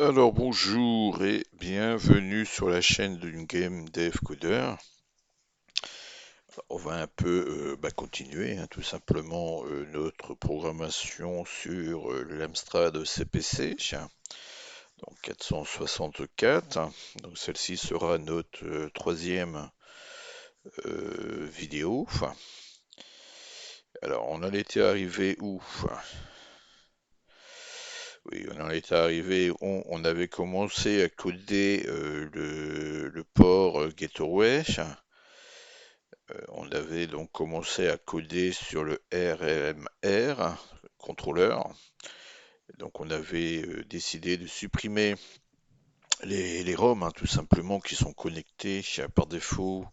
Alors bonjour et bienvenue sur la chaîne d'une Game Dev Coder. On va un peu continuer tout simplement notre programmation sur l'Amstrad CPC, donc 464. Donc celle-ci sera notre troisième vidéo. Alors on en était arrivé où? Oui, on en était arrivé, on avait commencé à coder le port Gateway. On avait donc commencé à coder sur le RMR, contrôleur. Donc on avait décidé de supprimer les ROM, tout simplement, qui sont connectés par défaut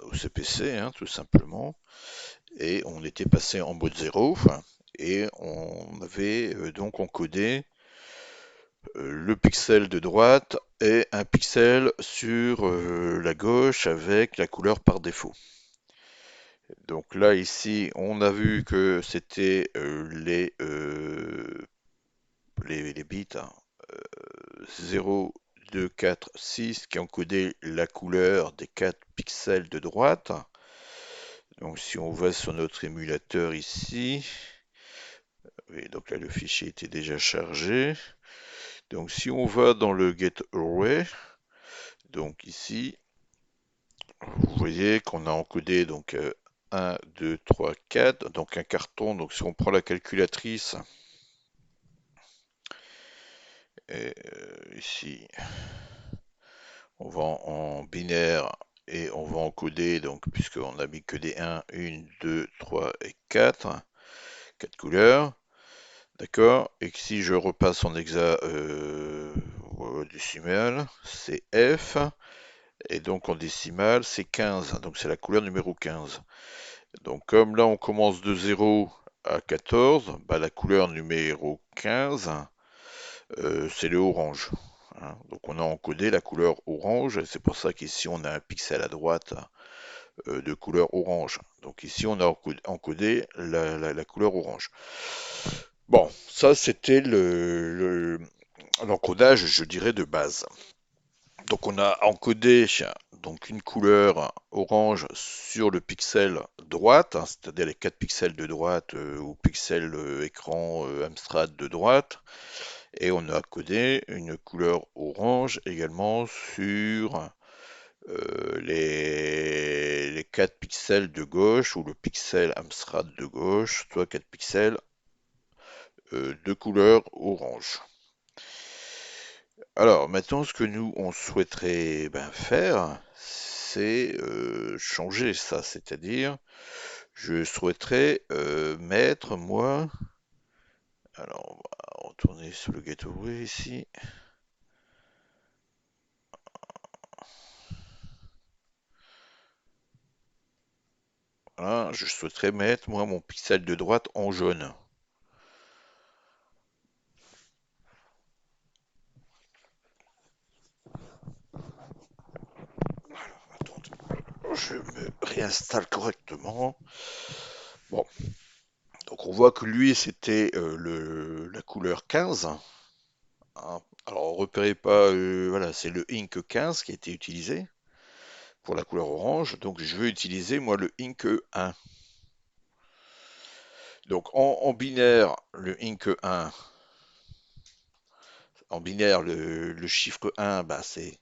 au CPC, tout simplement. Et on était passé en mode 0 et on avait donc encodé le pixel de droite et un pixel sur la gauche avec la couleur par défaut. Donc là, ici, on a vu que c'était les bits 0, 2, 4, 6 qui encodaient la couleur des 4 pixels de droite. Donc si on va sur notre émulateur ici, oui, donc là le fichier était déjà chargé. Donc si on va dans le Gateway, donc ici, vous voyez qu'on a encodé donc 1, 2, 3, 4, donc un carton. Donc si on prend la calculatrice, et ici, on va en binaire et on va encoder, donc puisqu'on a mis que des 1, 1, 2, 3 et 4, 4 couleurs, d'accord. Et que si je repasse en décimal, c'est F, et donc en décimal, c'est 15, donc c'est la couleur numéro 15. Donc comme là on commence de 0 à 14, bah, la couleur numéro 15, c'est le orange. Donc on a encodé la couleur orange, c'est pour ça qu'ici on a un pixel à droite de couleur orange. Donc ici on a encodé la couleur orange. Bon, ça c'était l'encodage, je dirais, de base. Donc on a encodé donc une couleur orange sur le pixel droite, c'est-à-dire les 4 pixels de droite ou pixel écran Amstrad de droite, et on a codé une couleur orange également sur les 4 pixels de gauche ou le pixel Amstrad de gauche, soit 4 pixels de couleur orange. Alors maintenant, ce que nous on souhaiterait faire, c'est changer ça, c'est-à-dire je souhaiterais mettre moi, alors on va retourner sur le gateway ici. Voilà, je souhaiterais mettre moi mon pixel de droite en jaune. Attendez, je me réinstalle correctement. Bon, donc on voit que lui c'était la couleur 15. Alors repérez pas, voilà, c'est le Ink 15 qui a été utilisé pour la couleur orange. Donc je veux utiliser moi le Ink 1. Donc en binaire, le Ink 1, en binaire, le chiffre 1, bah, c'est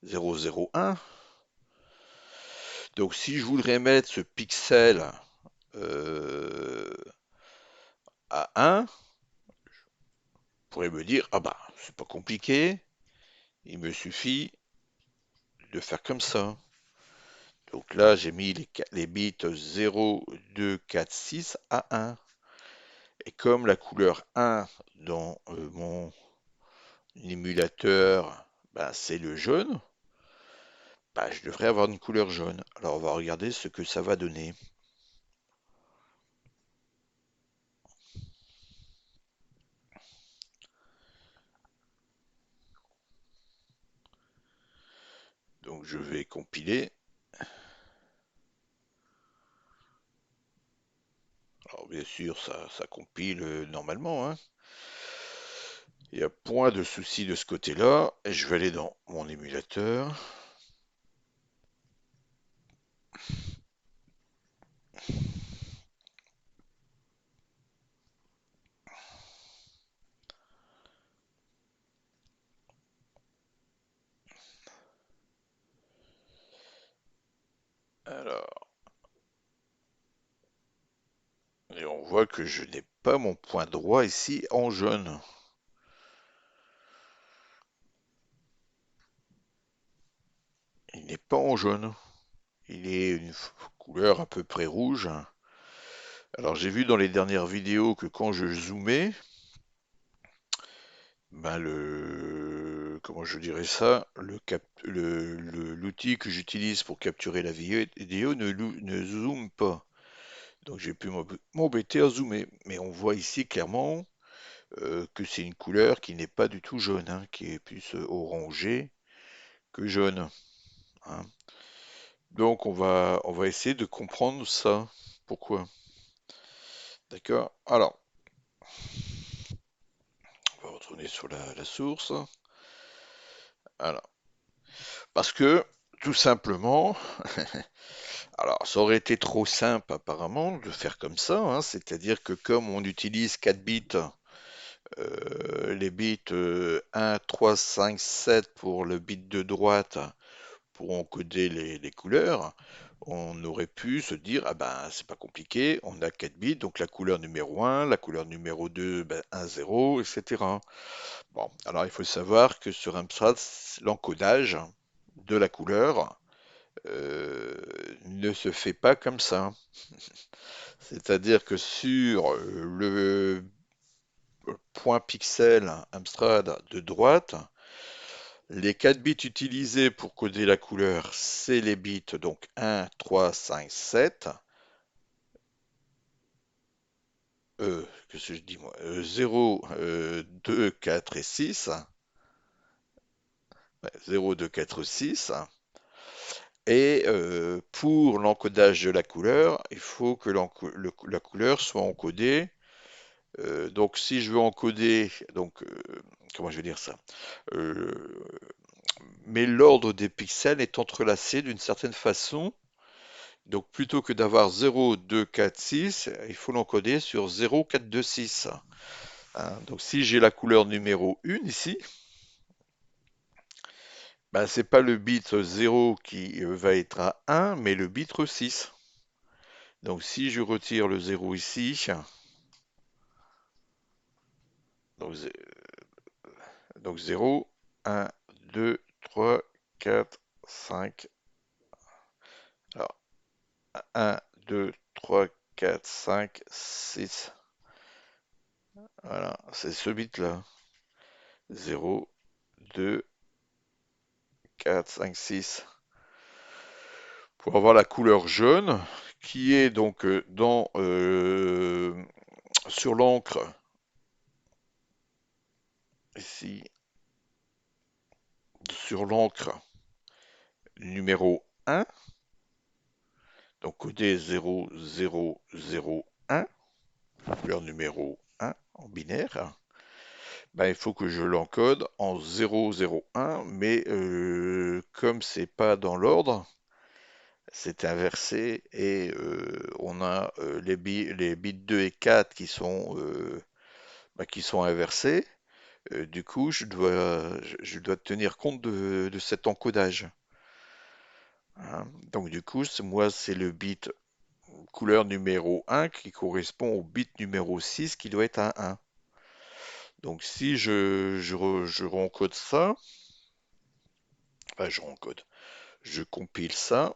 001. Donc si je voudrais mettre ce pixel euh, à 1, vous pourrez me dire, ah bah, c'est pas compliqué, il me suffit de faire comme ça. Donc là, j'ai mis les bits 0, 2, 4, 6 à 1. Et comme la couleur 1 dans mon émulateur, bah, c'est le jaune, bah, je devrais avoir une couleur jaune. Alors on va regarder ce que ça va donner. Donc je vais compiler. Alors bien sûr, ça compile normalement, hein. Il n'y a point de souci de ce côté-là. Et je vais aller dans mon émulateur. Alors, et on voit que je n'ai pas mon point droit ici en jaune. Il n'est pas en jaune. Il est une couleur à peu près rouge. Alors j'ai vu dans les dernières vidéos que quand je zoomais, ben comment je dirais ça, l'outil que j'utilise pour capturer la vidéo ne zoome pas. Donc j'ai pu m'embêter à zoomer. Mais on voit ici clairement que c'est une couleur qui n'est pas du tout jaune, hein, qui est plus orangé que jaune, hein. Donc on va essayer de comprendre ça. Pourquoi? D'accord? Alors, on va retourner sur la source. Alors, parce que tout simplement, alors ça aurait été trop simple apparemment de faire comme ça, hein, c'est-à-dire que comme on utilise 4 bits, les bits 1, 3, 5, 7 pour le bit de droite pour encoder les couleurs, on aurait pu se dire, ah ben c'est pas compliqué, on a 4 bits, donc la couleur numéro 1, la couleur numéro 2, ben, 1, 0, etc. Bon, alors il faut savoir que sur Amstrad, l'encodage de la couleur euh, ne se fait pas comme ça. C'est-à-dire que sur le point pixel Amstrad de droite, les 4 bits utilisés pour coder la couleur, c'est les bits donc 1, 3, 5, 7. Qu'est-ce que je dis moi? 0, 2, 4 et 6. Ouais, 0, 2, 4, 6. Et pour l'encodage de la couleur, il faut que la couleur soit encodée. Donc si je veux encoder, donc comment je vais dire ça? Euh, mais l'ordre des pixels est entrelacé d'une certaine façon. Donc plutôt que d'avoir 0, 2, 4, 6, il faut l'encoder sur 0, 4, 2, 6, hein. Donc si j'ai la couleur numéro 1 ici, ben, c'est pas le bit 0 qui va être à 1, mais le bit 6. Donc si je retire le 0 ici, donc, donc 0, 1, 2, 3, 4, 5. Alors 1, 2, 3, 4, 5, 6. Voilà, c'est ce bit-là. 0, 2, 4, 5, 6. Pour avoir la couleur jaune, qui est donc sur l'encre, ici, sur l'encre numéro 1, donc codé 0, 0, 0, 1, couleur numéro 1 en binaire, ben, il faut que je l'encode en 0, 0, 1, mais comme c'est pas dans l'ordre, c'est inversé et on a les bits 2 et 4 qui sont inversés. Du coup, je dois tenir compte de cet encodage, hein. Donc du coup, moi, c'est le bit couleur numéro 1 qui correspond au bit numéro 6 qui doit être un 1. Donc si je rencode ça, enfin je rencode, je compile ça.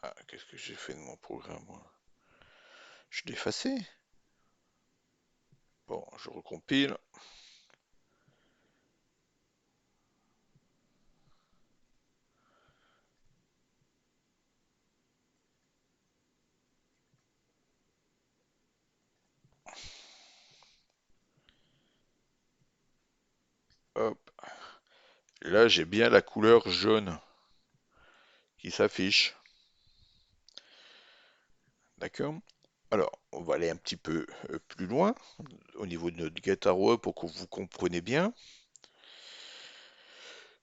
Ah, qu'est-ce que j'ai fait de mon programme, moi? Je l'ai effacé. Bon, je recompile. Hop. Là, j'ai bien la couleur jaune qui s'affiche. D'accord? Alors, on va aller un petit peu plus loin au niveau de notre Gataro pour que vous compreniez bien.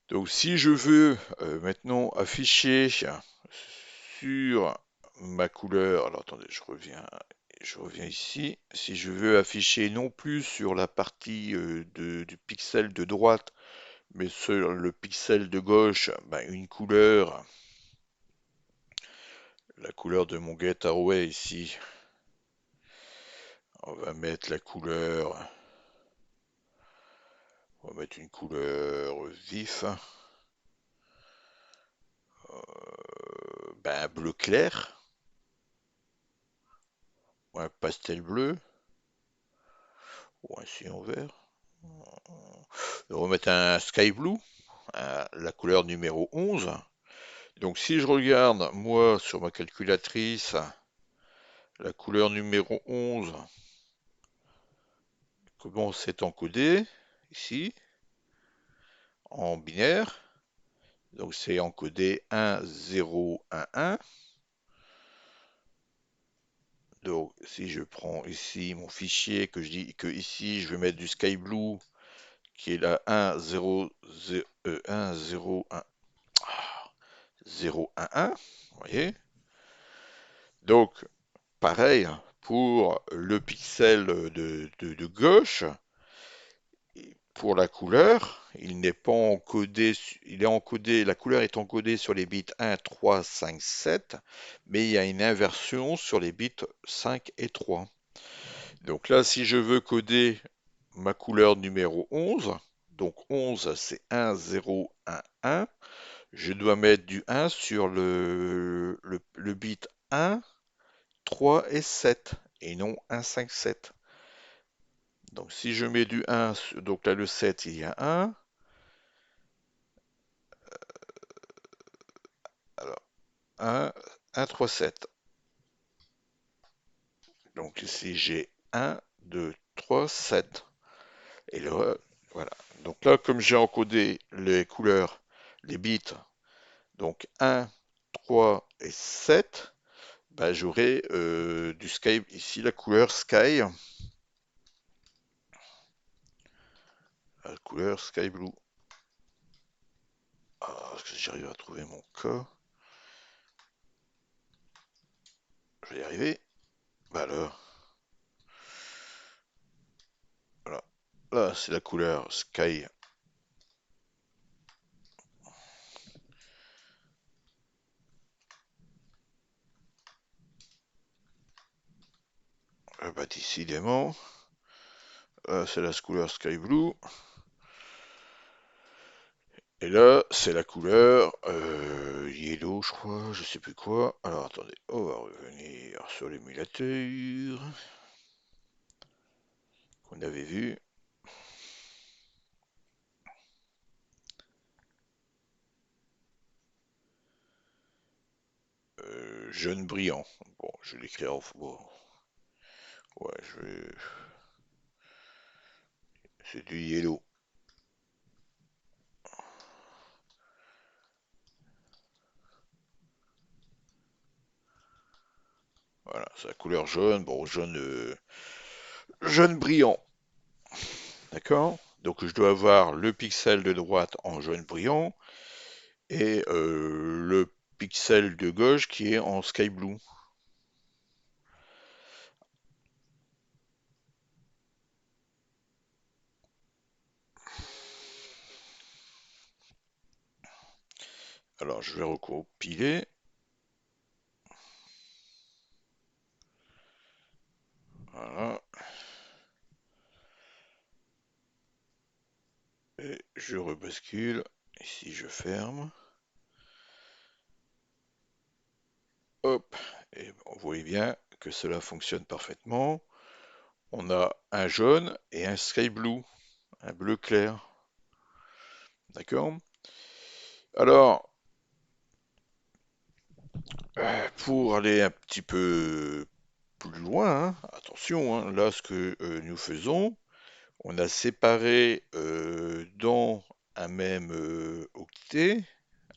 Donc, si je veux maintenant afficher sur ma couleur, alors attendez, je reviens ici. Si je veux afficher non plus sur la partie du pixel de droite, mais sur le pixel de gauche, ben, une couleur, la couleur de mon Gateway ici, on va mettre la couleur, on va mettre une couleur vif, ben, bleu clair, ou un pastel bleu, ou un cyan vert. On va mettre un sky blue, la couleur numéro 11. Donc si je regarde, moi, sur ma calculatrice, la couleur numéro 11, comment c'est encodé, ici, en binaire. Donc c'est encodé 1, 0, 1, 1. Donc si je prends ici mon fichier, que je dis que ici je vais mettre du sky blue, qui est là 1, 0, 0, 1, 0, 1, 0, 1, 1, vous voyez. Donc pareil pour le pixel de gauche, pour la couleur, il n'est pas encodé, il est encodé, la couleur est encodée sur les bits 1, 3, 5, 7, mais il y a une inversion sur les bits 5 et 3. Donc là, si je veux coder ma couleur numéro 11, donc 11 c'est 1, 0, 1, 1, je dois mettre du 1 sur le bit 1, 3 et 7, et non 1, 5, 7. Donc si je mets du 1, donc là le 7 il y a 1, alors 1, 1, 3, 7. Donc ici j'ai 1, 2, 3, 7. Et là, voilà. Donc là, comme j'ai encodé les couleurs, les bits, donc 1, 3 et 7, bah, j'aurai du sky, ici la couleur sky, la couleur sky blue. Ah, est-ce que j'arrive à trouver mon cas? Je vais y arriver. Bah alors, voilà. Là, c'est la couleur sky. Bah, décidément, c'est la couleur sky blue. Et là, c'est la couleur yellow, je crois, je sais plus quoi. Alors attendez, on va revenir sur l'émulateur qu'on avait vu. Jaune brillant. Bon, je vais l'écrire en bon. Ouais, je vais. C'est du yellow. Voilà, c'est la couleur jaune. Bon, jaune, jaune brillant. D'accord? Donc je dois avoir le pixel de droite en jaune brillant et le pixel de gauche qui est en sky blue. Alors je vais recompiler. Voilà. Et je rebascule. Ici je ferme. Hop. Et vous voyez bien que cela fonctionne parfaitement. on a un jaune et un sky blue, un bleu clair. D'accord? Alors, pour aller un petit peu plus loin, hein, attention, hein, là ce que nous faisons, on a séparé dans un même octet,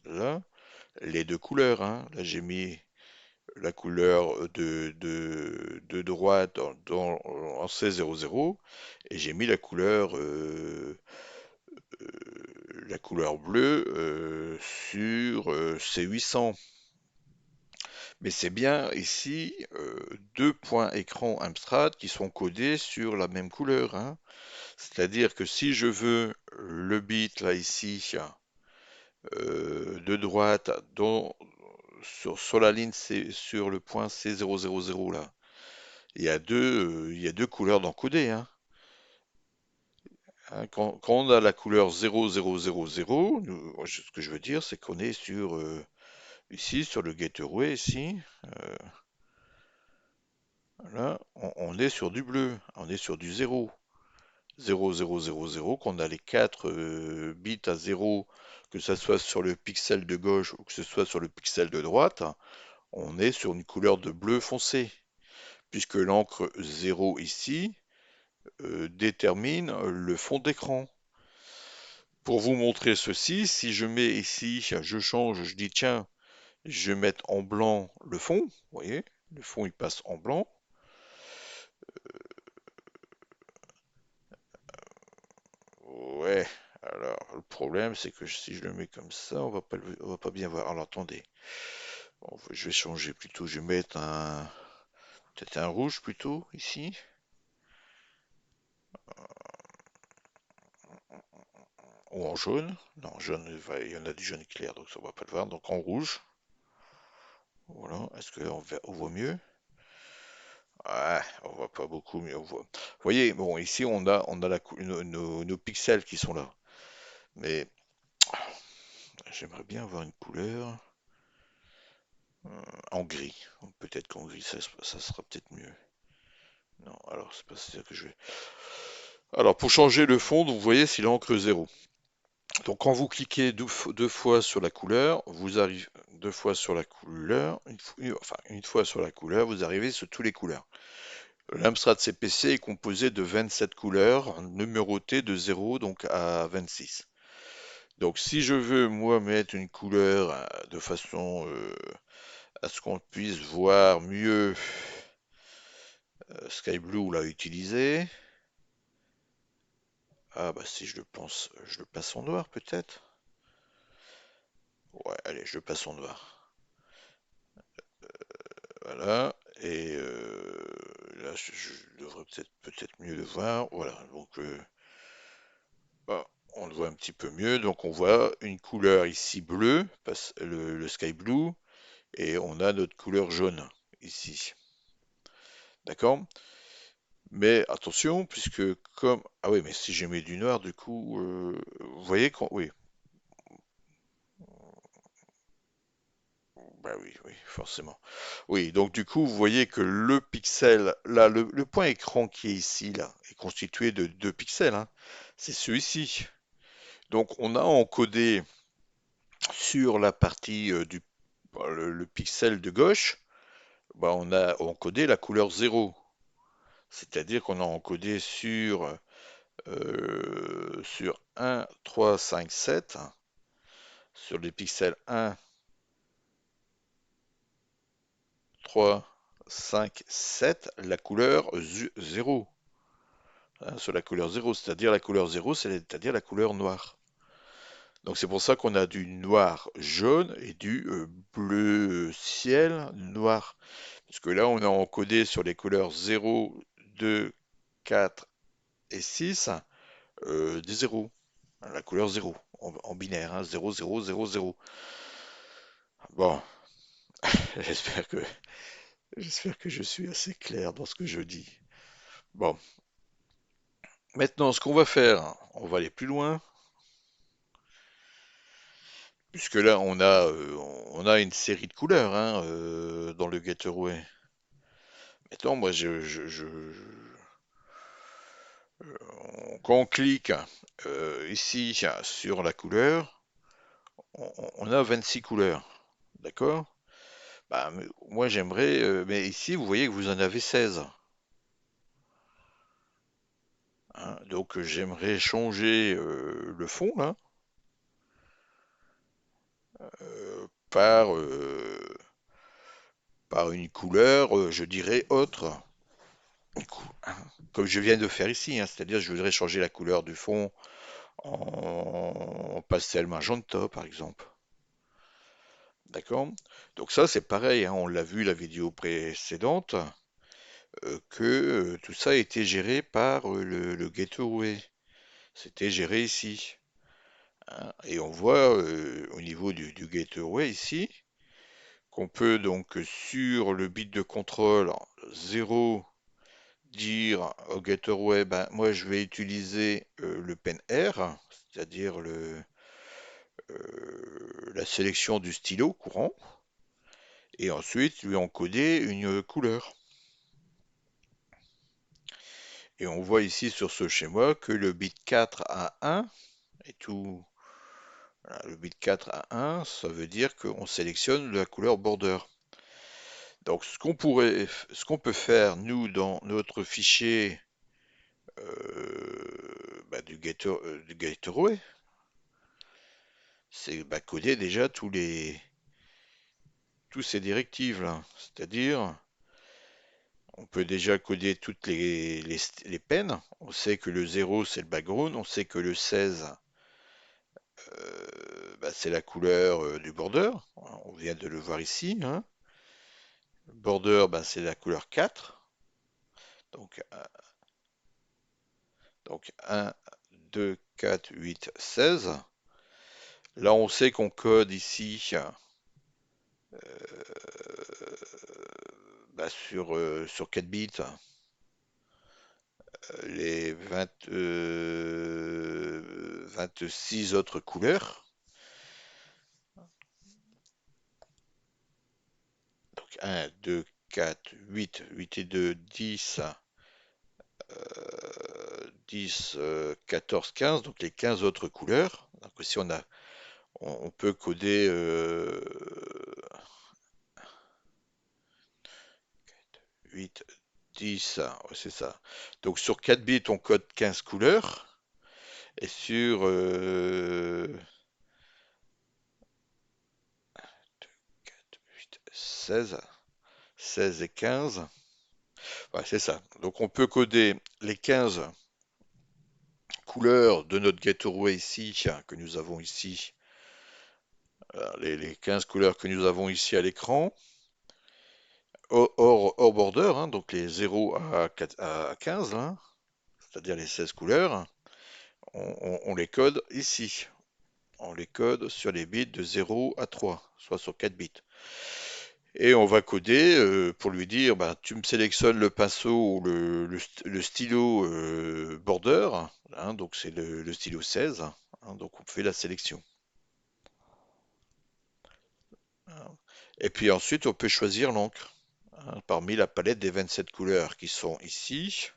là, les deux couleurs, hein. Là j'ai mis la couleur de droite en C00 et j'ai mis la couleur bleue sur C800. Mais c'est bien ici deux points écran Amstrad qui sont codés sur la même couleur, hein. C'est-à-dire que si je veux le bit là ici de droite sur la ligne sur le point C000 là, il y a deux couleurs d'encodé, hein. Hein, quand on a la couleur 0000, ce que je veux dire, c'est qu'on est sur ici sur le gateway ici, là, on est sur du bleu, on est sur du 0. 0000, qu'on a les 4 bits à 0, que ce soit sur le pixel de gauche ou que ce soit sur le pixel de droite, on est sur une couleur de bleu foncé, puisque l'encre 0 ici détermine le fond d'écran. Pour vous montrer ceci, si je mets ici, je change, je dis tiens, je vais mettre en blanc le fond, vous voyez, le fond il passe en blanc. Ouais, alors le problème c'est que si je le mets comme ça, on va pas bien voir. Alors attendez, bon, je vais changer plutôt, je vais mettre peut-être un rouge plutôt ici. Ou en jaune. Non, jaune, il y en a du jaune clair, donc ça on va pas le voir. Donc en rouge. Voilà. Est-ce on voit mieux? Ouais, on voit pas beaucoup, mais on voit. Vous voyez, bon, ici on a nos pixels qui sont là. Mais j'aimerais bien avoir une couleur en gris. Peut-être qu'en gris, ça sera peut-être mieux. Non, alors c'est pas ça que je vais. Alors pour changer le fond, vous voyez, c'est l'encre 0. Donc quand vous cliquez deux fois sur la couleur, vous arrivez deux fois sur la couleur, enfin une fois sur la couleur, vous arrivez sur toutes les couleurs. L'Amstrad CPC est composé de 27 couleurs, numérotées de 0 donc à 26. Donc si je veux moi mettre une couleur de façon à ce qu'on puisse voir mieux Sky Blue l'a utilisé. Ah bah si je le pense, je le passe en noir peut-être. Ouais, allez, je le passe en noir. Voilà. Et là, je devrais peut-être mieux le voir. Voilà. Donc, bah, on le voit un petit peu mieux. Donc, on voit une couleur ici bleue, le sky blue, et on a notre couleur jaune ici. D'accord? Mais attention, puisque comme... Ah oui, mais si je mets du noir, du coup, vous voyez quand... Oui, bah oui, oui, forcément. Oui, donc du coup, vous voyez que le pixel, là, le point écran qui est ici, là, est constitué de deux pixels, hein. C'est celui-ci. Donc on a encodé sur la partie bah, le pixel de gauche, bah, on a encodé la couleur 0. C'est-à-dire qu'on a encodé sur 1, 3, 5, 7, sur les pixels 1, 3, 5, 7, la couleur 0. Hein, sur la couleur 0, c'est-à-dire la couleur 0, c'est-à-dire la couleur noire. Donc c'est pour ça qu'on a du noir jaune et du bleu ciel noir. Parce que là, on a encodé sur les couleurs 0, 2, 4 et 6 des 0. La couleur 0 en binaire, hein, 0, 0, 0, 0. Bon, j'espère que, j'espère que je suis assez clair dans ce que je dis. Bon, maintenant, ce qu'on va faire, on va aller plus loin. Puisque là, on a une série de couleurs hein, dans le Gateway. Maintenant, moi, Quand on clique ici sur la couleur, on a 26 couleurs. D'accord? Bah, moi j'aimerais, mais ici vous voyez que vous en avez 16. Hein. Donc j'aimerais changer le fond là par, par une couleur, je dirais autre. Hein, comme je viens de faire ici, hein, c'est-à-dire je voudrais changer la couleur du fond en pastel magenta par exemple. D'accord? Donc ça c'est pareil, hein, on l'a vu la vidéo précédente, que tout ça a été géré par le gateway. C'était géré ici. Hein. Et on voit au niveau du gateway ici qu'on peut donc sur le bit de contrôle 0 dire au gateway, ben, moi je vais utiliser le pen R, c'est-à-dire la sélection du stylo courant, et ensuite lui encoder une couleur. Et on voit ici sur ce schéma que le bit 4 à 1 et tout. Voilà, le bit 4 à 1, ça veut dire qu'on sélectionne la couleur border. Donc ce qu'on peut faire nous dans notre fichier bah, du gateway, c'est bah, coder déjà tous ces directives là. C'est-à-dire, on peut déjà coder toutes les peines. On sait que le 0 c'est le background, on sait que le 16 bah, c'est la couleur du border. On vient de le voir ici. Hein. Le border, bah, c'est la couleur 4. Donc, donc 1, 2, 4, 8, 16. Là, on sait qu'on code ici bah, sur 4 bits les 26 autres couleurs. Donc 1, 2, 4, 8, 8 et 2, 10, 10, 14, 15, donc les 15 autres couleurs. Donc si on peut coder 8, 10, ouais, c'est ça. Donc sur 4 bits, on code 15 couleurs. Et sur 4, 8, 16, 16 et 15, ouais, c'est ça. Donc on peut coder les 15 couleurs de notre gateway ici, que nous avons ici, les 15 couleurs que nous avons ici à l'écran, hors border, hein, donc les 0 à 15, hein, c'est-à-dire les 16 couleurs, on les code ici. On les code sur les bits de 0 à 3, soit sur 4 bits. Et on va coder pour lui dire, bah, tu me sélectionnes le pinceau ou le stylo border, hein, donc c'est le stylo 16, hein, donc on fait la sélection. Hein. Et puis ensuite, on peut choisir l'encre, hein, parmi la palette des 27 couleurs qui sont ici.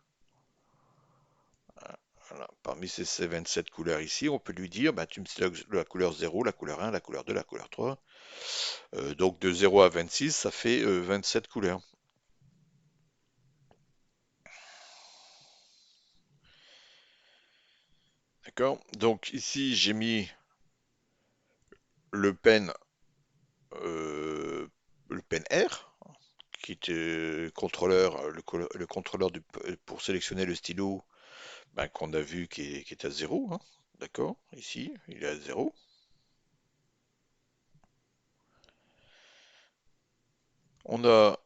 Voilà. Parmi ces 27 couleurs ici, on peut lui dire, bah, tu me sélectionnes la couleur 0, la couleur 1, la couleur 2, la couleur 3. Donc de 0 à 26, ça fait 27 couleurs. D'accord? Donc ici, j'ai mis le pen, euh, le pen R, qui est contrôleur, le contrôleur pour sélectionner le stylo ben, qu'on a vu qui est à 0. Hein. D'accord? Ici, il est à 0. On a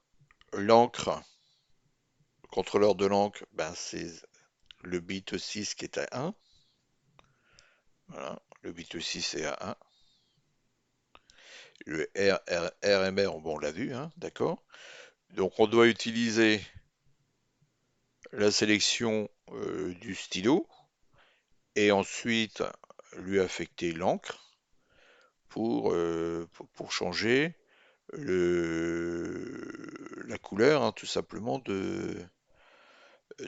l'encre, le contrôleur de l'encre, ben, c'est le bit 6 qui est à 1. Voilà, le bit 6 est à 1. Le RMR, bon, on l'a vu, hein, d'accord? Donc on doit utiliser la sélection du stylo et ensuite lui affecter l'encre pour changer la couleur, hein, tout simplement, de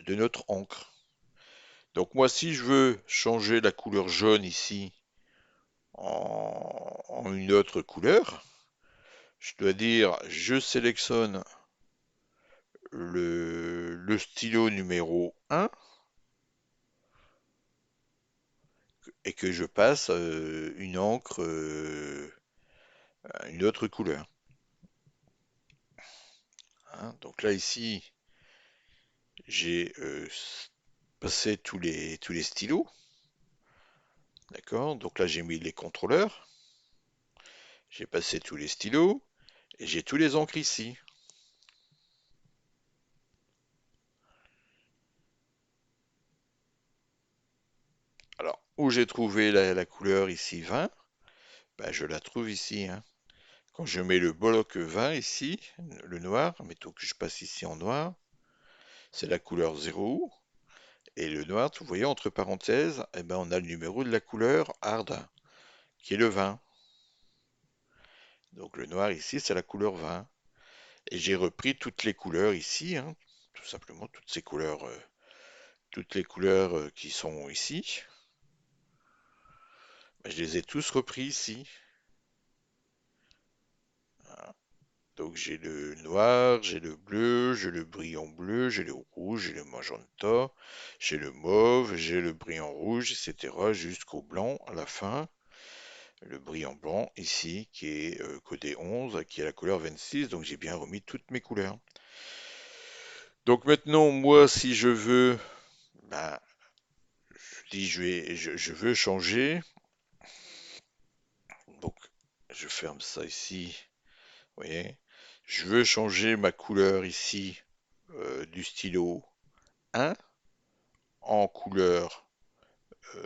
notre encre. Donc moi, si je veux changer la couleur jaune ici en une autre couleur, je dois dire je sélectionne le stylo numéro 1 et que je passe une encre à une autre couleur, hein. Donc là ici, j'ai passé tous les stylos, d'accord? Donc là j'ai mis les contrôleurs, j'ai passé tous les stylos et j'ai tous les encres ici. Alors, où j'ai trouvé la couleur ici 20, ben, je la trouve ici, hein. Quand je mets le bloc 20 ici, le noir, mettons que je passe ici en noir, c'est la couleur 0. Et le noir, vous voyez, entre parenthèses, eh ben, on a le numéro de la couleur hard, qui est le 20. Donc le noir ici, c'est la couleur 20. Et j'ai repris toutes les couleurs ici, hein, tout simplement toutes ces couleurs, toutes les couleurs qui sont ici, ben, je les ai tous repris ici. Donc j'ai le noir, j'ai le bleu, j'ai le brillant bleu, j'ai le rouge, j'ai le magenta, j'ai le mauve, j'ai le brillant rouge, etc. jusqu'au blanc à la fin. Le brillant blanc ici qui est codé 11, qui est la couleur 26. Donc j'ai bien remis toutes mes couleurs. Donc maintenant, moi, si je veux, ben, je dis je veux changer. Donc je ferme ça ici. Vous voyez, je veux changer ma couleur ici du stylo 1 en couleur, je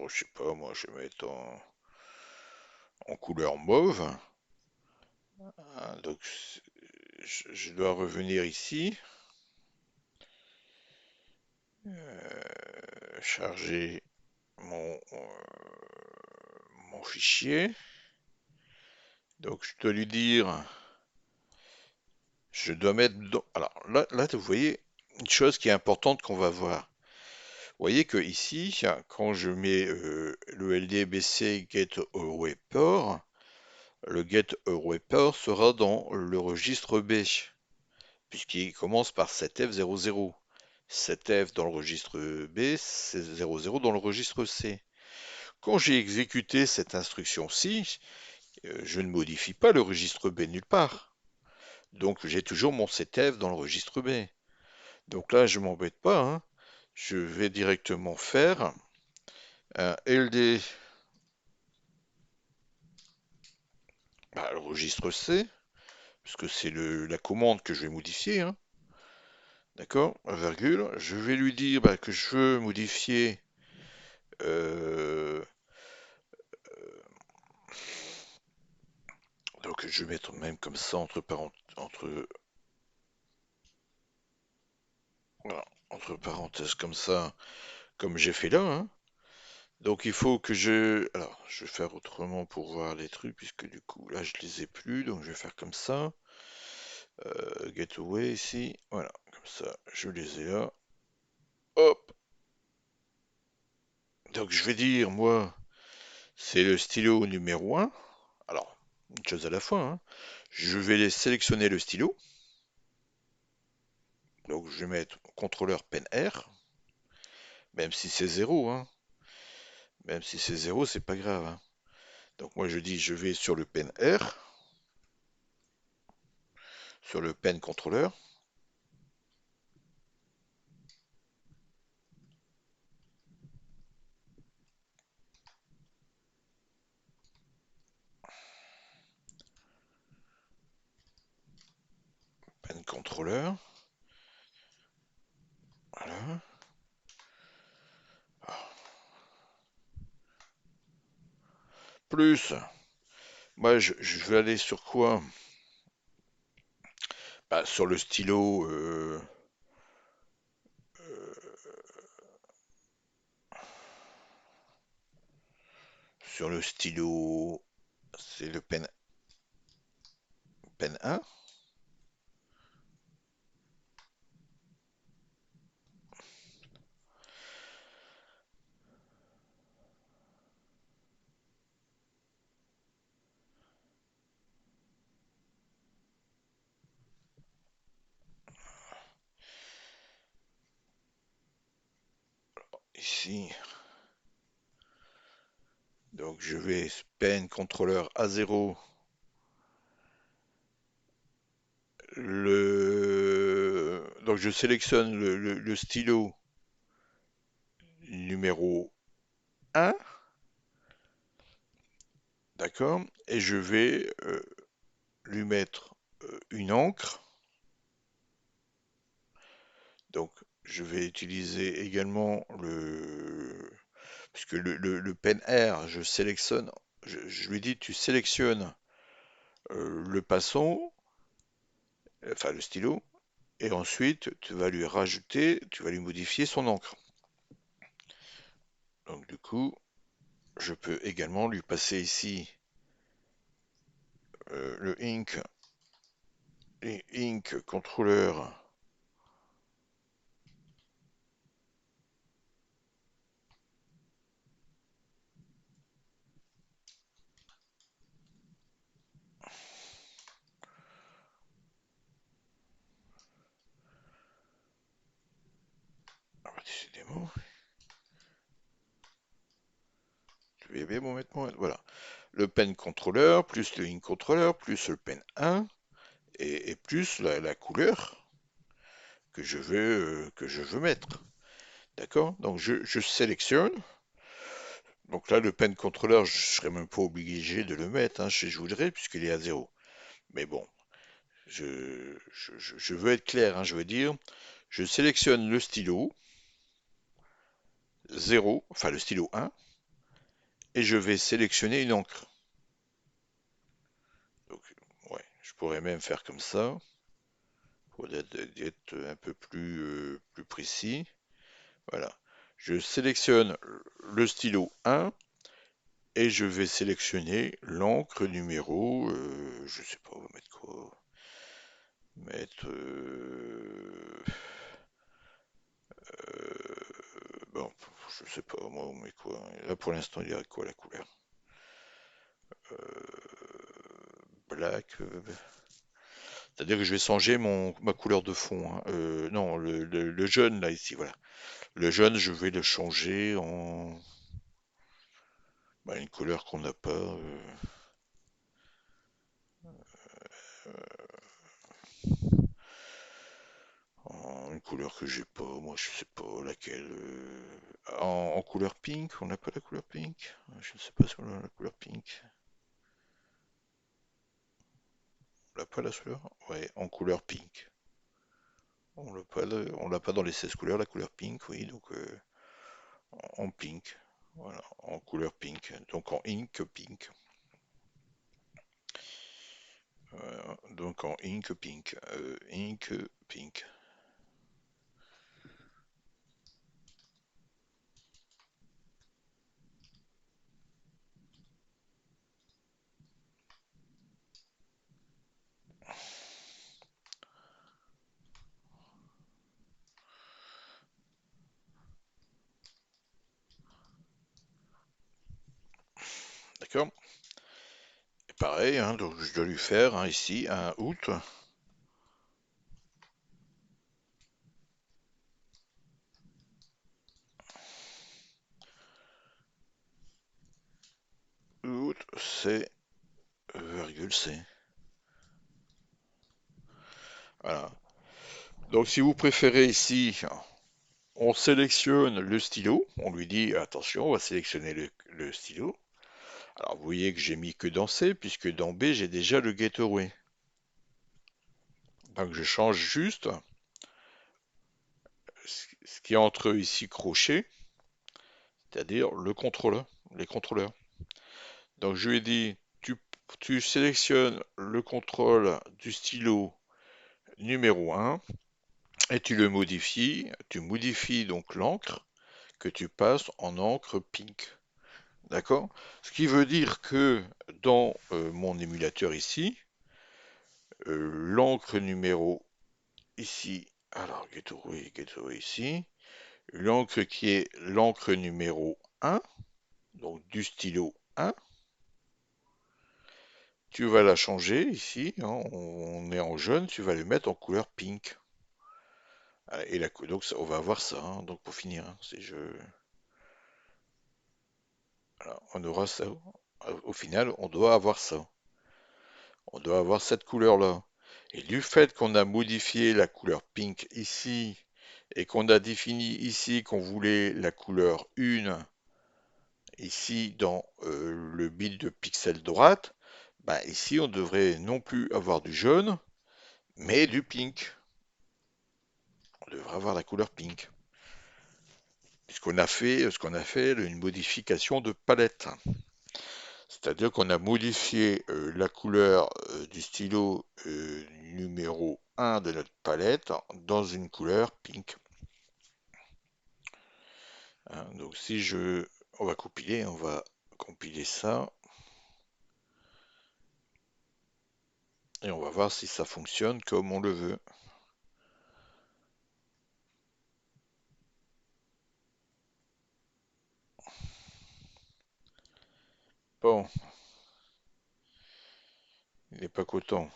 sais pas, moi je vais mettre en couleur mauve, hein. Donc je dois revenir ici, charger mon fichier. Donc je dois lui dire, je dois mettre alors là vous voyez une chose qui est importante qu'on va voir. Vous voyez que ici, quand je mets le LDBC get webport, le get webport sera dans le registre B, puisqu'il commence par 7F00. 7F dans le registre B, c'est 00 dans le registre C. Quand j'ai exécuté cette instruction-ci, je ne modifie pas le registre B nulle part. Donc j'ai toujours mon 7F dans le registre B. Donc là, je m'embête pas, hein. Je vais directement faire un LD, bah, le registre C, puisque c'est la commande que je vais modifier, hein. D'accord, virgule. Je vais lui dire bah, que je veux modifier euh, donc je vais mettre même comme ça voilà, entre parenthèses comme ça, comme j'ai fait là, hein. Donc il faut que alors je vais faire autrement pour voir les trucs, puisque du coup là je les ai plus, donc je vais faire comme ça. Getaway ici, voilà, comme ça je les ai là. Hop. Donc je vais dire moi, c'est le stylo numéro 1. Alors, une chose à la fois, hein. Je vais sélectionner le stylo. Donc je vais mettre contrôleur pen R, même si c'est 0, hein. Même si c'est 0, c'est pas grave, hein. Donc moi je dis je vais sur le pen R, sur le pen contrôleur, pen contrôleur, voilà. Plus, moi je vais aller sur quoi? Bah, sur le stylo, sur le stylo, c'est le pen 1. ici, donc je vais pen contrôleur A0, donc je sélectionne le stylo numéro 1, d'accord, et je vais lui mettre une encre. Donc je vais utiliser également puisque le pen R, je sélectionne, je lui dis tu sélectionnes le pinceau, enfin le stylo, et ensuite tu vas lui rajouter, tu vas lui modifier son encre. Donc du coup, je peux également lui passer ici le ink contrôleur. Ah bah, décidément, je vais bien voilà. Le pen contrôleur, plus le ink contrôleur, plus le pen 1, et plus la couleur que je veux mettre. D'accord? Donc je sélectionne. Donc là, le pen controller, je serais même pas obligé de le mettre, hein, si je voudrais, puisqu'il est à 0. Mais bon, je veux être clair, hein, je veux dire, je sélectionne le stylo 0, enfin le stylo 1, et je vais sélectionner une encre. Donc, ouais, je pourrais même faire comme ça, pour être un peu plus précis. Voilà. Je sélectionne le stylo 1, et je vais sélectionner l'encre numéro, je sais pas, on va mettre quoi? Mettre, bon, je sais pas, moi, on met quoi? Là, pour l'instant, il y a quoi la couleur? Black. C'est-à-dire que je vais changer ma couleur de fond, hein. Non, le jaune, là, ici, voilà. Le jaune, je vais le changer en bah, une couleur qu'on n'a pas. Une couleur que j'ai pas, moi je sais pas laquelle. En couleur pink, on n'a pas la couleur pink? Je ne sais pas si on a la couleur pink. On l'a pas la couleur? Ouais, en couleur pink. On l'a pas dans les 16 couleurs, la couleur pink, oui, donc en pink. Voilà, en couleur pink. Donc en ink pink. Donc en ink pink. Ink pink. D'accord? Et pareil, hein, donc je dois lui faire hein, ici un out. Out, c'est virgule C. Voilà. Donc si vous préférez ici, on sélectionne le stylo, on lui dit attention, on va sélectionner le stylo. Alors vous voyez que j'ai mis que dans C, puisque dans B j'ai déjà le gateway. Donc je change juste ce qui est entre eux ici crochet, c'est-à-dire les contrôleurs. Donc je lui ai dit tu sélectionnes le contrôle du stylo numéro 1 et tu modifies donc l'encre que tu passes en encre pink. D'accord? Ce qui veut dire que dans mon émulateur ici, l'encre numéro ici, alors gateway ici, l'encre qui est l'encre numéro 1, donc du stylo 1, tu vas la changer ici, hein, on est en jaune, tu vas le mettre en couleur pink. Ah, et donc on va avoir ça, hein, donc pour finir, hein, si je... Alors, on aura ça. Au final, on doit avoir ça. On doit avoir cette couleur-là. Et du fait qu'on a modifié la couleur pink ici, et qu'on a défini ici qu'on voulait la couleur 1 ici dans le bit de pixel droite, bah ici on devrait non plus avoir du jaune, mais du pink. On devrait avoir la couleur pink. Puisqu'on a fait ce qu'on a fait, une modification de palette. C'est-à-dire qu'on a modifié la couleur du stylo numéro 1 de notre palette dans une couleur pink. Hein, donc si je... on va compiler ça, et on va voir si ça fonctionne comme on le veut. Bon, il n'est pas content.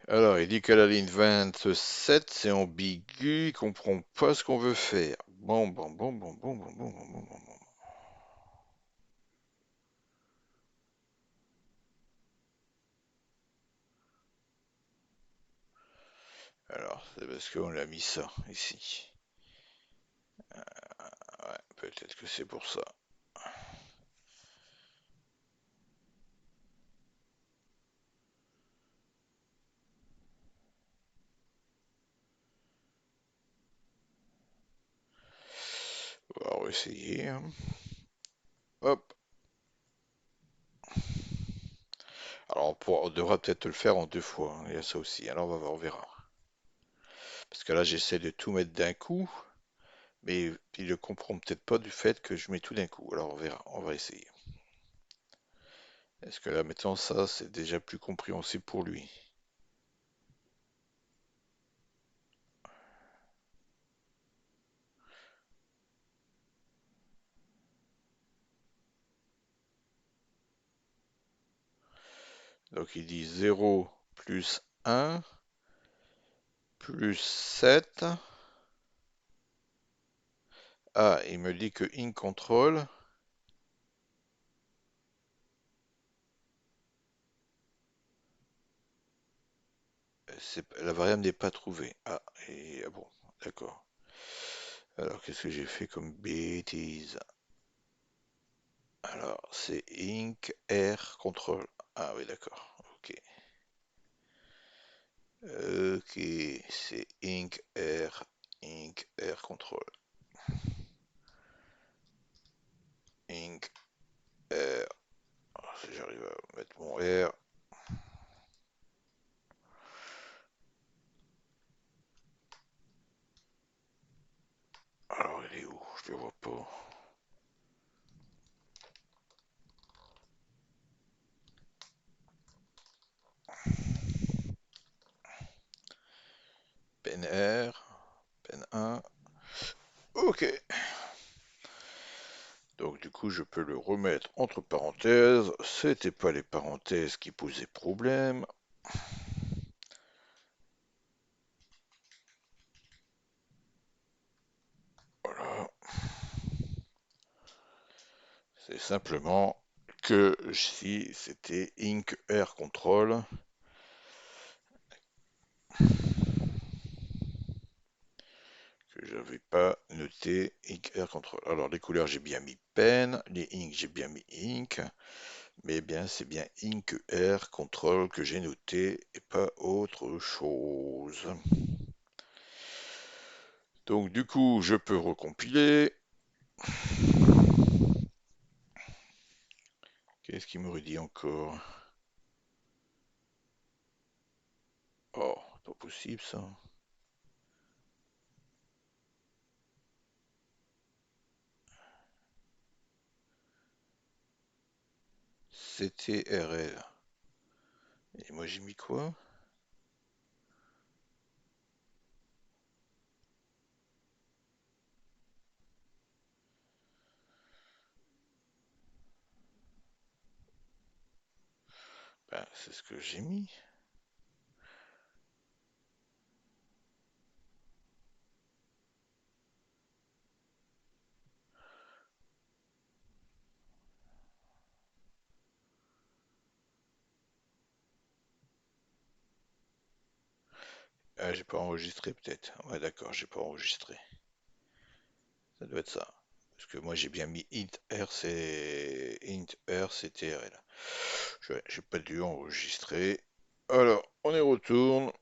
Alors, il dit qu'à la ligne 27, c'est ambigu, il comprend pas ce qu'on veut faire. Bon, bon, bon, bon, bon, bon, bon, bon, bon, bon. Alors, c'est parce qu'on a mis ça ici. Ouais, peut-être que c'est pour ça. On va essayer, hein. Hop. Alors, on devra peut-être le faire en deux fois, hein. Il y a ça aussi. Alors, on va voir, on verra. Parce que là, j'essaie de tout mettre d'un coup, mais il ne comprend peut-être pas du fait que je mets tout d'un coup. Alors, on verra, on va essayer. Est-ce que là, maintenant, ça, c'est déjà plus compréhensible pour lui? Donc, il dit 0 plus 1 plus 7. Ah, il me dit que in control, la variable n'est pas trouvée. Ah, et ah bon, d'accord. Alors, qu'est-ce que j'ai fait comme bêtise? Alors, c'est Inc. R control. Ah oui, d'accord. Ok. Ok, c'est Inc. R control. Inc. R. Si j'arrive à mettre mon R. Alors, il est où? Je le vois pas. Pen R. Pen 1. Ok. Donc du coup, je peux le remettre entre parenthèses. C'était pas les parenthèses qui posaient problème. Voilà. C'est simplement que si c'était Inc R control, que j'avais pas noté Inc R control. Alors les couleurs, j'ai bien mis pen, les Inc, j'ai bien mis Inc, mais bien c'est bien Inc R control que j'ai noté et pas autre chose. Donc du coup, je peux recompiler. Qu'est-ce qu'il m'aurait dit encore? Oh, pas possible ça. C'était RL. Et moi j'ai mis quoi? Ben, c'est ce que j'ai mis. Ah, j'ai pas enregistré peut-être. Ouais, d'accord, j'ai pas enregistré. Ça doit être ça. Parce que moi j'ai bien mis int r ctrl. J'ai pas dû enregistrer. Alors, on y retourne.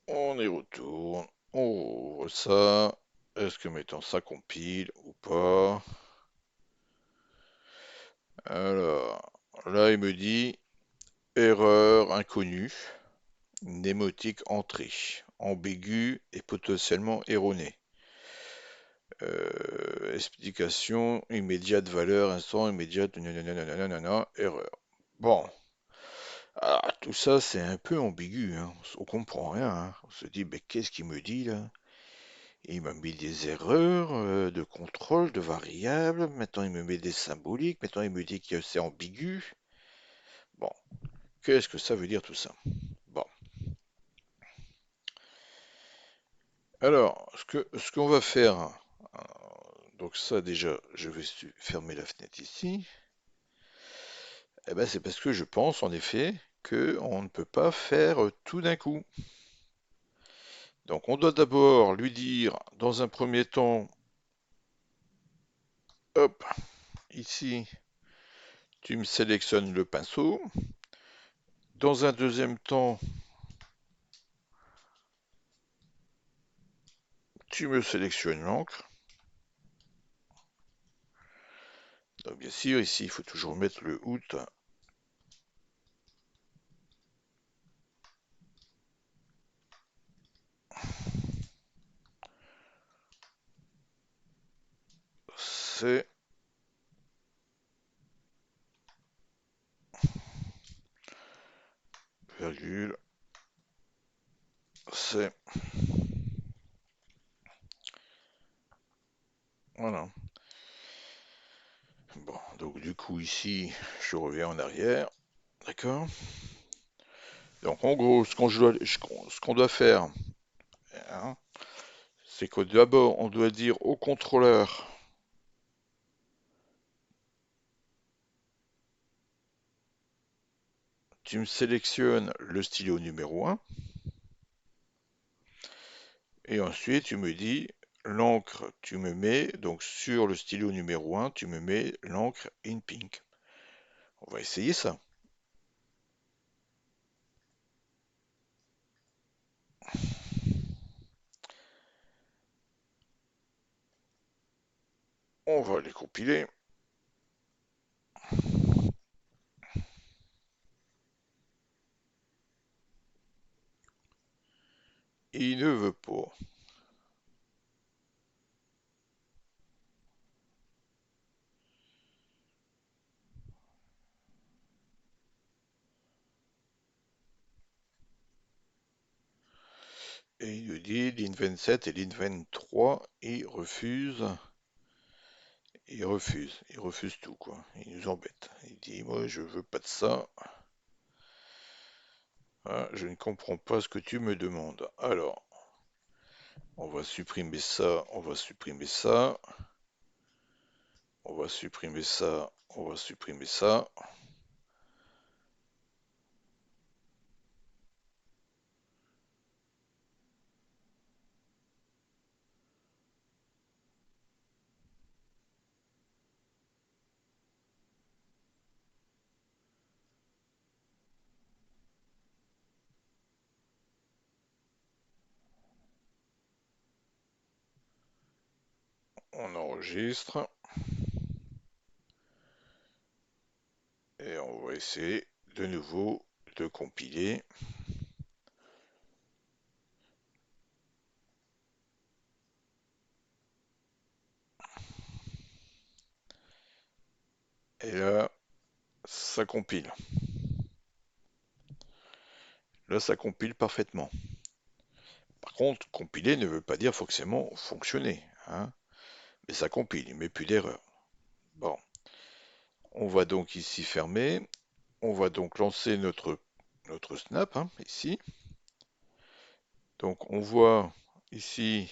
On y retourne. On ouvre ça. Est-ce que maintenant ça compile ou pas? Alors, là il me dit erreur inconnue, mnémotique entrée, ambigu et potentiellement erroné. Explication immédiate, valeur, instant immédiate, nanana, erreur. Bon, alors, tout ça c'est un peu ambigu, hein. On comprend rien, hein. On se dit, mais qu'est-ce qu'il me dit là? Il m'a mis des erreurs de contrôle, de variables, maintenant il me met des symboliques, maintenant il me dit que c'est ambigu. Bon, qu'est-ce que ça veut dire tout ça? Bon, alors, ce qu'on va faire, donc ça déjà, je vais fermer la fenêtre ici. Eh ben, c'est parce que je pense en effet que on ne peut pas faire tout d'un coup. Donc on doit d'abord lui dire dans un premier temps, hop, ici, tu me sélectionnes le pinceau. Dans un deuxième temps, tu me sélectionnes l'encre. Donc bien sûr, ici, il faut toujours mettre le out. C'est, virgule, c'est, voilà. Bon, donc du coup ici, je reviens en arrière, d'accord? Donc en gros, ce qu'on doit faire, hein, c'est que d'abord, on doit dire au contrôleur, tu me sélectionnes le stylo numéro 1, et ensuite tu me dis, l'encre, tu me mets, donc sur le stylo numéro 1, tu me mets l'encre in pink. On va essayer ça. On va les compiler. Il ne veut pas. Et il nous dit ligne 27 et ligne 23, il refuse tout quoi. Il nous embête. Il dit moi je veux pas de ça. Ah, je ne comprends pas ce que tu me demandes. Alors, on va supprimer ça, on va supprimer ça, on va supprimer ça, on va supprimer ça. On enregistre et on va essayer de nouveau de compiler. Et là, ça compile. Là, ça compile parfaitement. Par contre, compiler ne veut pas dire forcément fonctionner, hein, mais ça compile, il ne met plus d'erreur. Bon, on va donc ici fermer. On va donc lancer notre snap, hein, ici. Donc on voit ici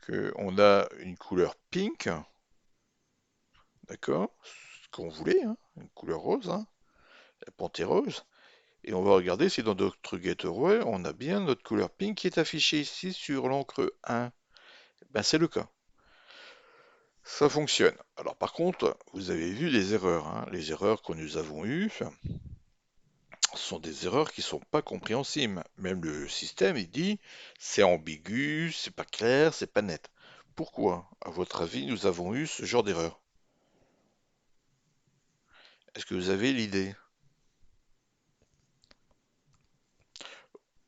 qu'on a une couleur pink, d'accord? Ce qu'on voulait, hein, une couleur rose, hein, la panthère rose. Et on va regarder si dans notre gateway, on a bien notre couleur pink qui est affichée ici sur l'encre 1. Ben, c'est le cas. Ça fonctionne. Alors par contre, vous avez vu les erreurs, hein. Les erreurs que nous avons eues sont des erreurs qui sont pas compréhensibles. Même le système, il dit, c'est ambigu, c'est pas clair, c'est pas net. Pourquoi, à votre avis, nous avons eu ce genre d'erreur? Est-ce que vous avez l'idée?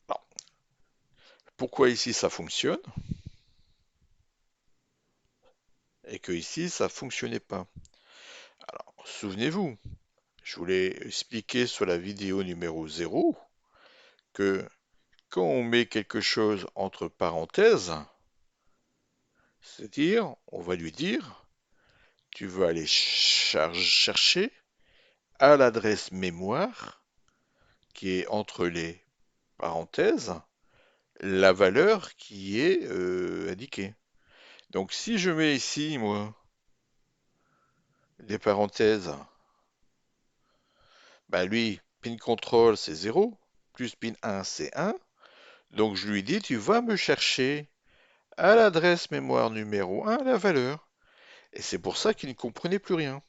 Alors, pourquoi ici ça fonctionne et que ici ça fonctionnait pas? Alors, souvenez-vous, je vous l'ai expliqué sur la vidéo numéro 0 que quand on met quelque chose entre parenthèses, c'est-à-dire, on va lui dire, tu vas aller chercher à l'adresse mémoire qui est entre les parenthèses la valeur qui est indiquée. Donc si je mets ici, moi, des parenthèses, bah lui, pin control c'est 0, plus pin 1 c'est 1, donc je lui dis, tu vas me chercher à l'adresse mémoire numéro 1 la valeur. Et c'est pour ça qu'il ne comprenait plus rien.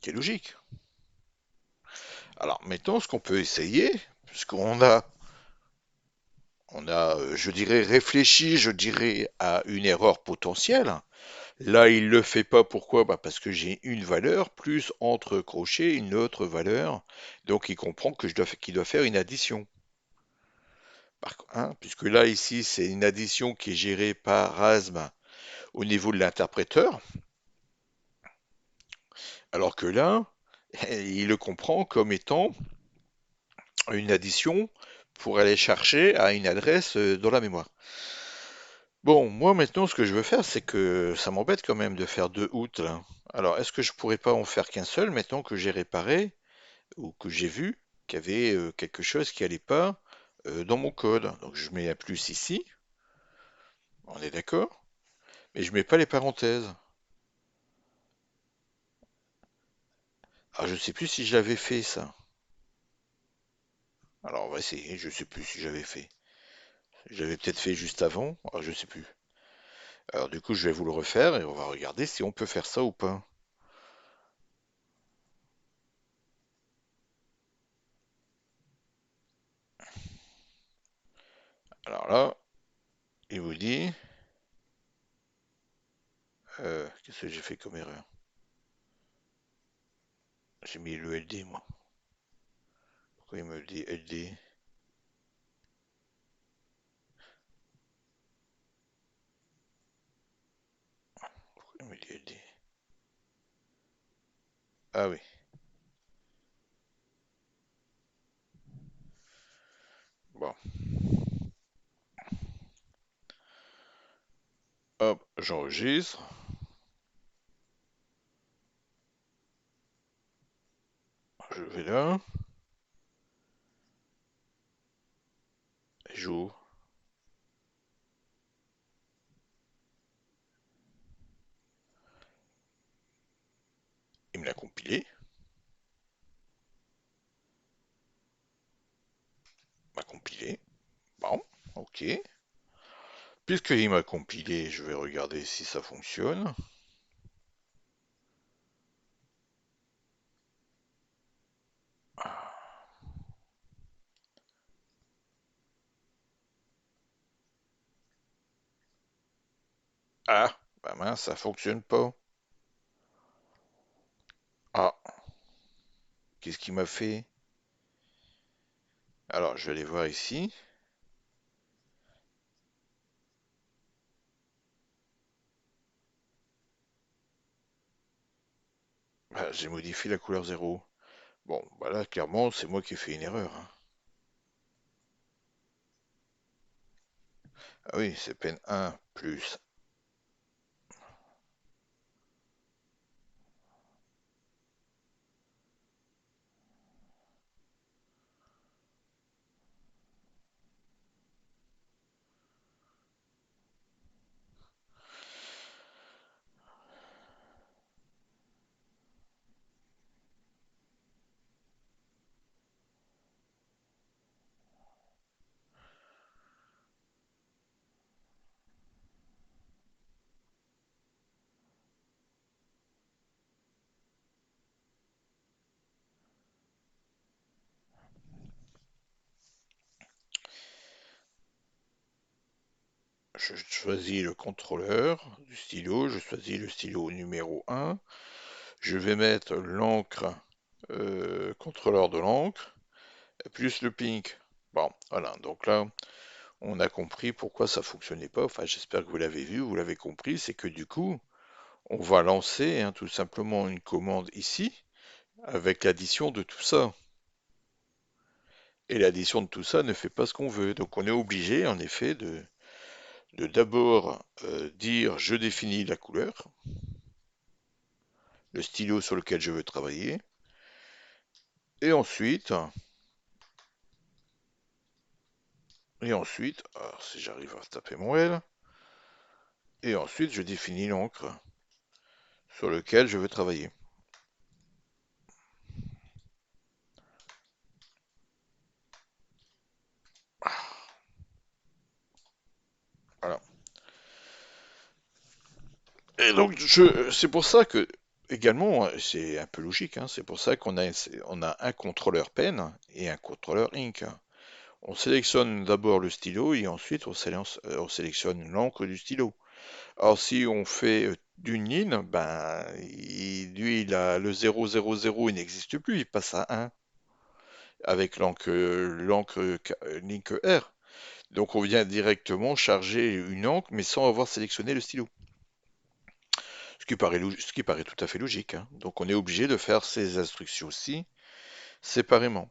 Qui est logique. Alors maintenant, ce qu'on peut essayer, puisqu'on je dirais, réfléchi, je dirais, à une erreur potentielle. Là, il le fait pas. Pourquoi? Bah, parce que j'ai une valeur plus entre crochets une autre valeur. Donc, il comprend que qu'il doit faire une addition. Hein, puisque là, ici, c'est une addition qui est gérée par ASM au niveau de l'interpréteur. Alors que là, il le comprend comme étant une addition pour aller chercher à une adresse dans la mémoire. Bon, moi maintenant, ce que je veux faire, c'est que ça m'embête quand même de faire deux août là. Alors, est-ce que je pourrais pas en faire qu'un seul maintenant que j'ai réparé ou que j'ai vu qu'il y avait quelque chose qui allait pas dans mon code? Donc, je mets un plus ici, on est d'accord, mais je mets pas les parenthèses. Ah, je sais plus si j'avais fait ça. Alors, on va essayer. Je sais plus si j'avais fait. J'avais peut-être fait juste avant. Ah, je sais plus. Alors, du coup, je vais vous le refaire et on va regarder si on peut faire ça ou pas. Alors là, il vous dit, qu'est-ce que j'ai fait comme erreur? J'ai mis le LD, moi. Pourquoi il me dit LD? Pourquoi il me dit LD? Ah oui. Bon. Hop, j'enregistre. Je vais là. J'ouvre. Il me l'a compilé. M'a compilé. Bon, ok. Puisqu'il m'a compilé, je vais regarder si ça fonctionne. Ah, bah mince, ça fonctionne pas. Ah, qu'est-ce qu'il m'a fait? Alors, je vais aller voir ici. Ah, j'ai modifié la couleur 0. Bon, bah là, clairement, c'est moi qui ai fait une erreur, hein. Ah oui, c'est peine 1 plus. je choisis le contrôleur du stylo, je choisis le stylo numéro 1, je vais mettre l'encre, contrôleur de l'encre, plus le pink. Bon, voilà, donc là, on a compris pourquoi ça fonctionnait pas. Enfin, j'espère que vous l'avez vu, vous l'avez compris, c'est que du coup, on va lancer tout simplement une commande ici avec l'addition de tout ça. Et l'addition de tout ça ne fait pas ce qu'on veut. Donc on est obligé en effet de d'abord dire je définis la couleur, le stylo sur lequel je veux travailler, et ensuite, alors si j'arrive à taper mon L, et ensuite je définis l'encre sur lequel je veux travailler. Voilà. Et donc c'est pour ça que également, c'est un peu logique, hein, c'est pour ça on a un contrôleur pen et un contrôleur ink. On sélectionne d'abord le stylo et ensuite on sélectionne l'encre du stylo. Alors si on fait d'une ligne, ben lui il a le 000, il n'existe plus, il passe à 1 avec l'encre Link R. Donc on vient directement charger une encre mais sans avoir sélectionné le stylo. Ce qui paraît tout à fait logique, hein. Donc on est obligé de faire ces instructions-ci séparément.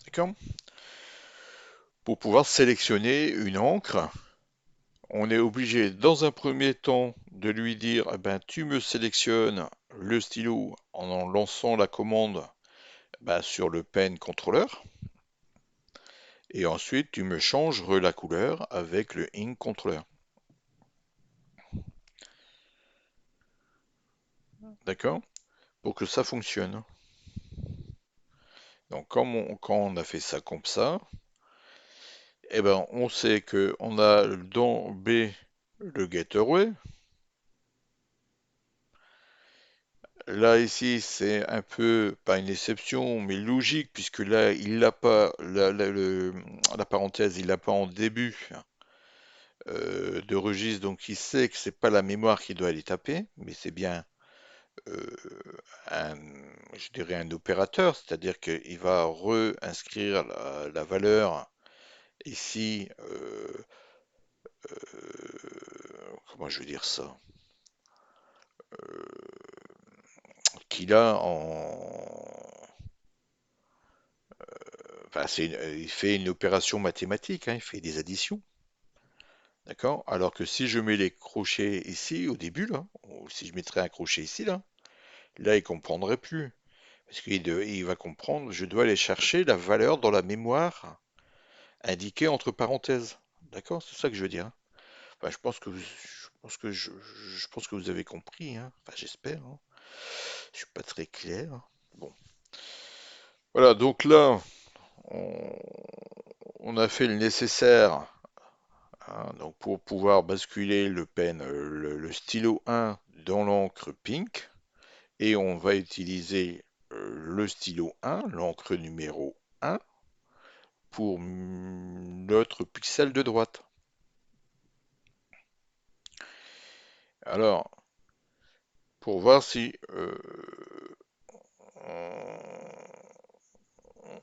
D'accord? Pour pouvoir sélectionner une encre, on est obligé dans un premier temps de lui dire eh ben, tu me sélectionnes le stylo en lançant la commande sur le pen contrôleur et ensuite tu me changes la couleur avec le ink contrôleur. D'accord? Pour que ça fonctionne. Donc quand on a fait ça comme ça, eh ben, on sait que on a dans B le getaway. Là, ici, c'est un peu, pas une exception, mais logique, puisque là, il n'a pas, la parenthèse, il n'a pas en début de registre, donc il sait que c'est pas la mémoire qui doit aller taper, mais c'est bien euh, un, je dirais un opérateur, c'est-à-dire qu'il va réinscrire la valeur ici, comment je vais dire ça, qu'il a enfin, il fait une opération mathématique, hein, il fait des additions. D'accord? Alors que si je mets les crochets ici, au début, là, ou si je mettrais un crochet ici, là, il comprendrait plus. Parce il va comprendre, je dois aller chercher la valeur dans la mémoire indiquée entre parenthèses. D'accord? C'est ça que je veux dire, hein. Enfin, je pense que vous avez compris, hein. Enfin, j'espère, hein. Je suis pas très clair. Bon. Voilà, donc là, on, on a fait le nécessaire, hein, donc pour pouvoir basculer le pen, le stylo 1 dans l'encre pink. Et on va utiliser le stylo 1, l'encre numéro 1, pour notre pixel de droite. Alors, pour voir si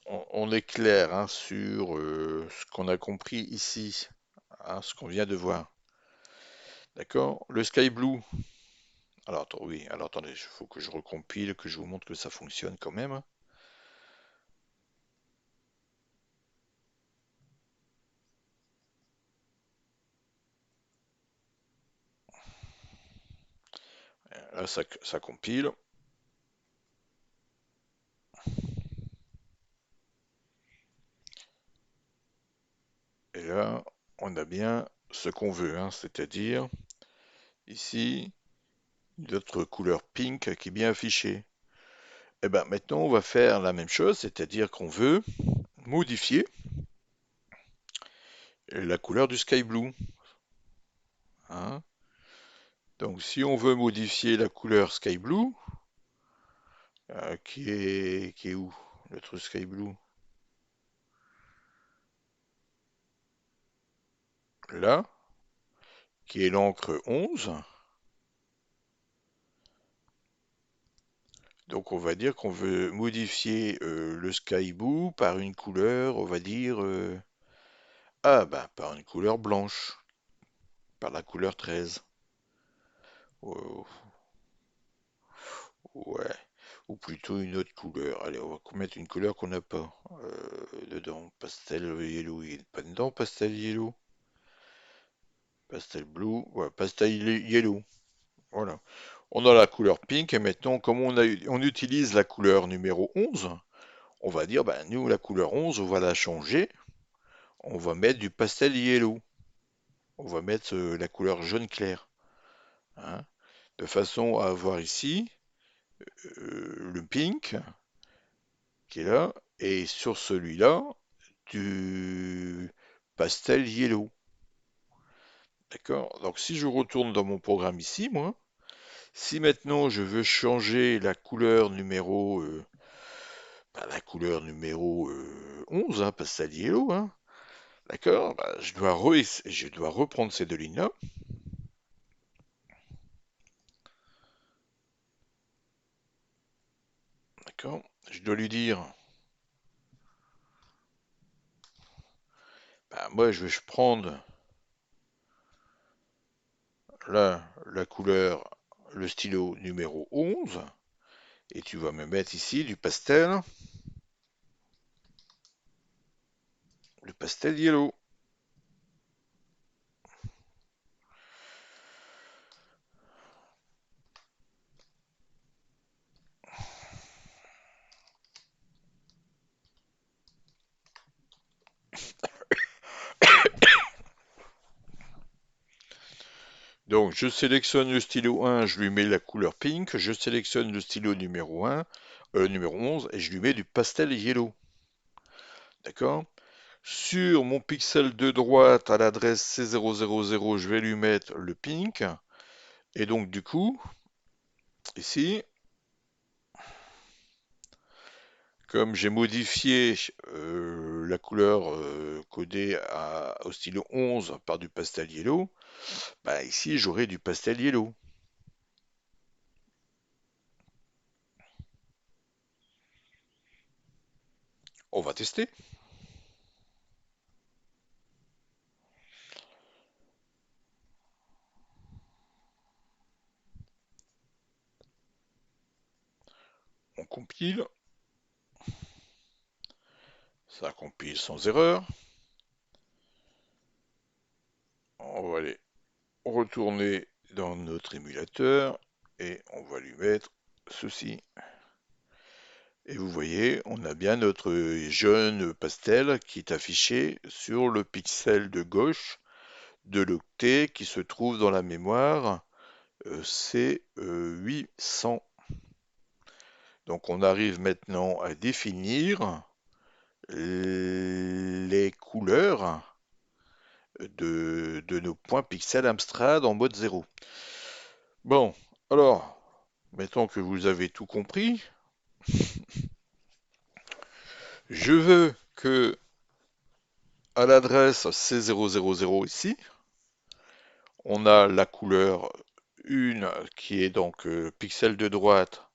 on est clair, hein, sur ce qu'on a compris ici, hein, ce qu'on vient de voir. D'accord? Le sky blue. Alors, oui, alors attendez, il faut que je recompile, que je vous montre que ça fonctionne quand même. Là, ça compile. Et là, on a bien ce qu'on veut, hein, c'est-à-dire ici, notre couleur pink qui est bien affichée. Et bien maintenant, on va faire la même chose, c'est-à-dire qu'on veut modifier. la couleur du sky blue. Hein. Donc si on veut modifier la couleur sky blue, qui est où? Notre sky blue. Là, qui est l'encre 11. Donc on va dire qu'on veut modifier le sky blue par une couleur, on va dire, par une couleur blanche, par la couleur 13. Euh, ouais, ou plutôt une autre couleur. Allez, on va mettre une couleur qu'on n'a pas dedans. Pastel yellow, il n'est pas dedans, pastel yellow. Pastel blue, ouais, pastel yellow. Voilà. On a la couleur pink et maintenant, comme on utilise la couleur numéro 11, on va dire, ben, nous, la couleur 11, on va la changer. On va mettre du pastel yellow. On va mettre la couleur jaune clair. Hein, de façon à avoir ici le pink qui est là et sur celui-là du pastel yellow. D'accord? Donc si je retourne dans mon programme ici, moi, si maintenant je veux changer la couleur numéro 11, hein, pastel yellow, hein, d'accord? Bah, je dois reprendre ces deux lignes-là, d'accord? Je dois lui dire, bah, moi je vais prendre là la couleur, le stylo numéro 11, et tu vas me mettre ici le pastel yellow. Donc je sélectionne le stylo 1, je lui mets la couleur pink, je sélectionne le stylo numéro 1, numéro 11, et je lui mets du pastel yellow. D'accord? Sur mon pixel de droite à l'adresse C000, je vais lui mettre le pink. Et donc du coup, ici, comme j'ai modifié la couleur codée au stylo 11 par du pastel yellow, bah ici j'aurai du pastel yellow. On va tester. On compile. Ça compile sans erreur. On va aller retourner dans notre émulateur et on va lui mettre ceci. Et vous voyez, on a bien notre jaune pastel qui est affiché sur le pixel de gauche de l'octet qui se trouve dans la mémoire C800. Donc on arrive maintenant à définir les couleurs de nos points pixels Amstrad en mode 0. Bon, alors, mettons que vous avez tout compris. Je veux que à l'adresse C000 ici, on a la couleur 1 qui est donc pixel de droite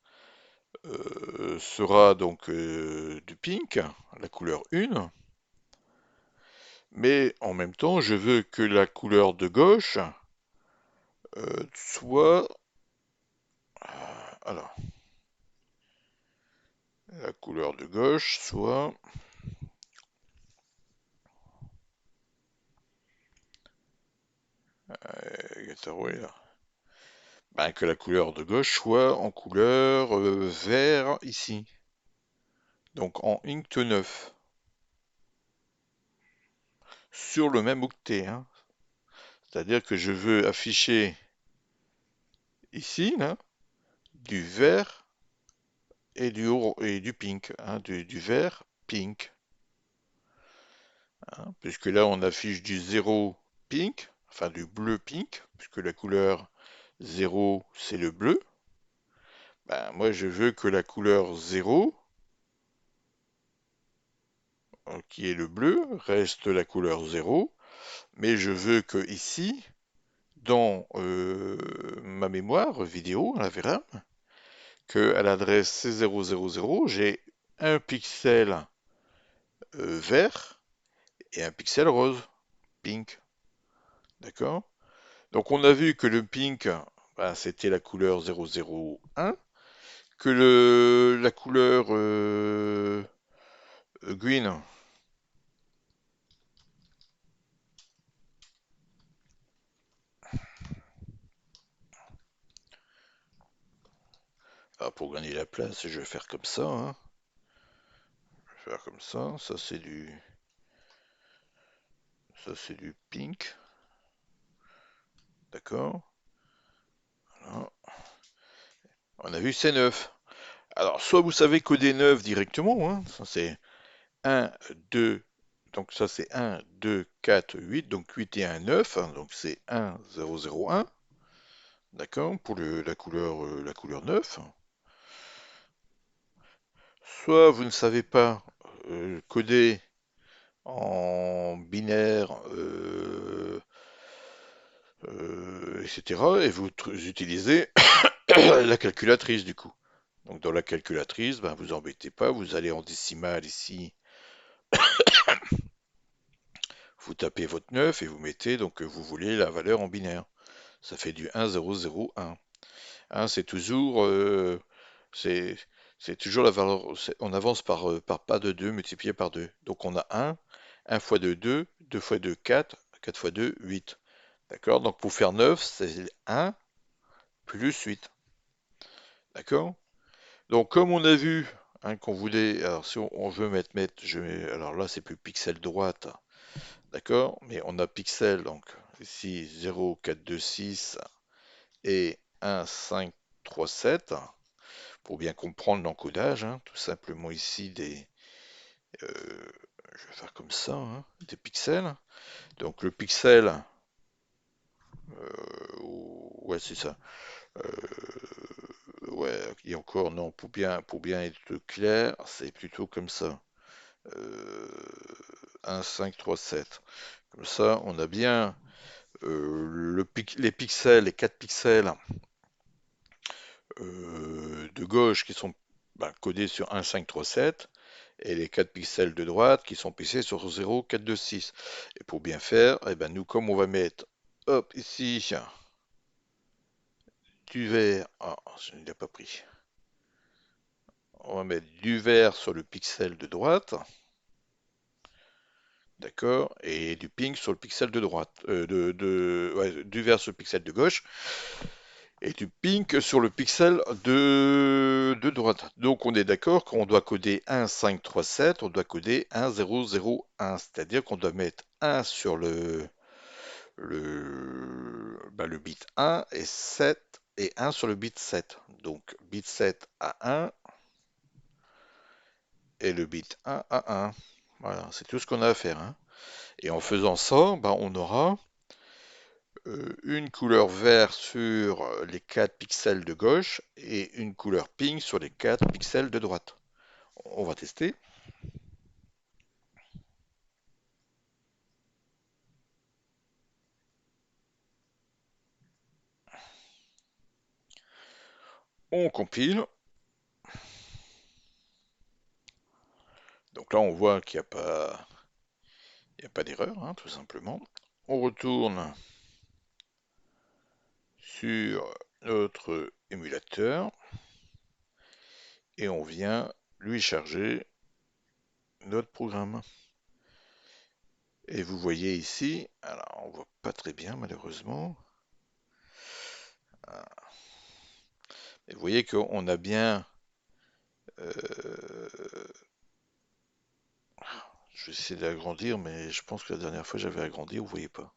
sera donc du pink, la couleur 1. Mais en même temps, je veux que la couleur de gauche soit... Alors, la couleur de gauche soit... Ben, que la couleur de gauche soit en couleur vert ici. Donc en int 9. Sur le même octet. Hein. C'est-à-dire que je veux afficher ici là, du vert et du pink. Hein, du vert pink. hein, puisque là on affiche du 0 pink, enfin du bleu pink, puisque la couleur 0 c'est le bleu. Ben, moi je veux que la couleur 0, qui est le bleu, reste la couleur 0, mais je veux que ici, dans ma mémoire vidéo, la VRAM, que à l'adresse C000, j'ai un pixel vert et un pixel rose, pink. D'accord? Donc on a vu que le pink, ben, c'était la couleur 001, que la couleur green, ah, pour gagner la place, je vais faire comme ça, hein. Je vais faire comme ça c'est du pink, d'accord? Voilà. On a vu c'est 9. Alors soit vous savez coder 9 directement, hein, ça c'est 1, 2, donc ça c'est 1, 2, 4, 8, donc 8 et 1, 9, hein, donc c'est 1, 0, 0, 1, d'accord, pour la couleur 9. Soit vous ne savez pas coder en binaire, etc., et vous utilisez la calculatrice du coup. Donc dans la calculatrice, ben, vous embêtez pas, vous allez en décimale ici, vous tapez votre 9 et vous mettez donc vous voulez la valeur en binaire. Ça fait du 1, 0, 0, 1. Hein, c'est c'est toujours la valeur, on avance par pas de 2 multiplié par 2. Donc on a 1 fois 2, 2, 2 fois 2, 4, 4 fois 2, 8. D'accord? Donc pour faire 9, c'est 1 plus 8. D'accord? Donc comme on a vu, hein, qu'on voulait, alors si on veut alors là c'est plus pixel droite, d'accord? Mais on a pixel, donc ici 0, 4, 2, 6 et 1, 5, 3, 7. Pour bien comprendre l'encodage, hein, tout simplement ici je vais faire comme ça, hein, des pixels. Donc le pixel, ouais c'est ça. Ouais, et encore non, pour bien être clair, c'est plutôt comme ça. Euh, 1, 5, 3, 7. Comme ça, on a bien les pixels, les 4 pixels de gauche qui sont ben, codés sur 1, 5, 3, 7 et les 4 pixels de droite qui sont pissés sur 0, 4, 2, 6. Et pour bien faire, eh ben nous, comme on va mettre, hop, ici, du vert, ah, je ne l'ai pas pris, on va mettre du vert sur le pixel de droite, d'accord, et du pink sur le pixel de droite, ouais, du vert sur le pixel de gauche, et du pink sur le pixel de droite. Donc on est d'accord qu'on doit coder 1, 5, 3, 7, on doit coder 1, 0, 0, 1, c'est-à-dire qu'on doit mettre 1 sur le bit 1 et 7 et 1 sur le bit 7. Donc bit 7 à 1 et le bit 1 à 1. Voilà, c'est tout ce qu'on a à faire, hein. Et en faisant ça, ben, on aura une couleur vert sur les 4 pixels de gauche et une couleur pink sur les 4 pixels de droite. On va tester. On compile. Donc là, on voit qu'il n'y a pas d'erreur, hein, tout simplement. On retourne sur notre émulateur et on vient lui charger notre programme. Et vous voyez ici, alors on voit pas très bien malheureusement, et vous voyez qu'on a bien, euh, je vais essayer d'agrandir, mais je pense que la dernière fois j'avais agrandi, vous voyez pas.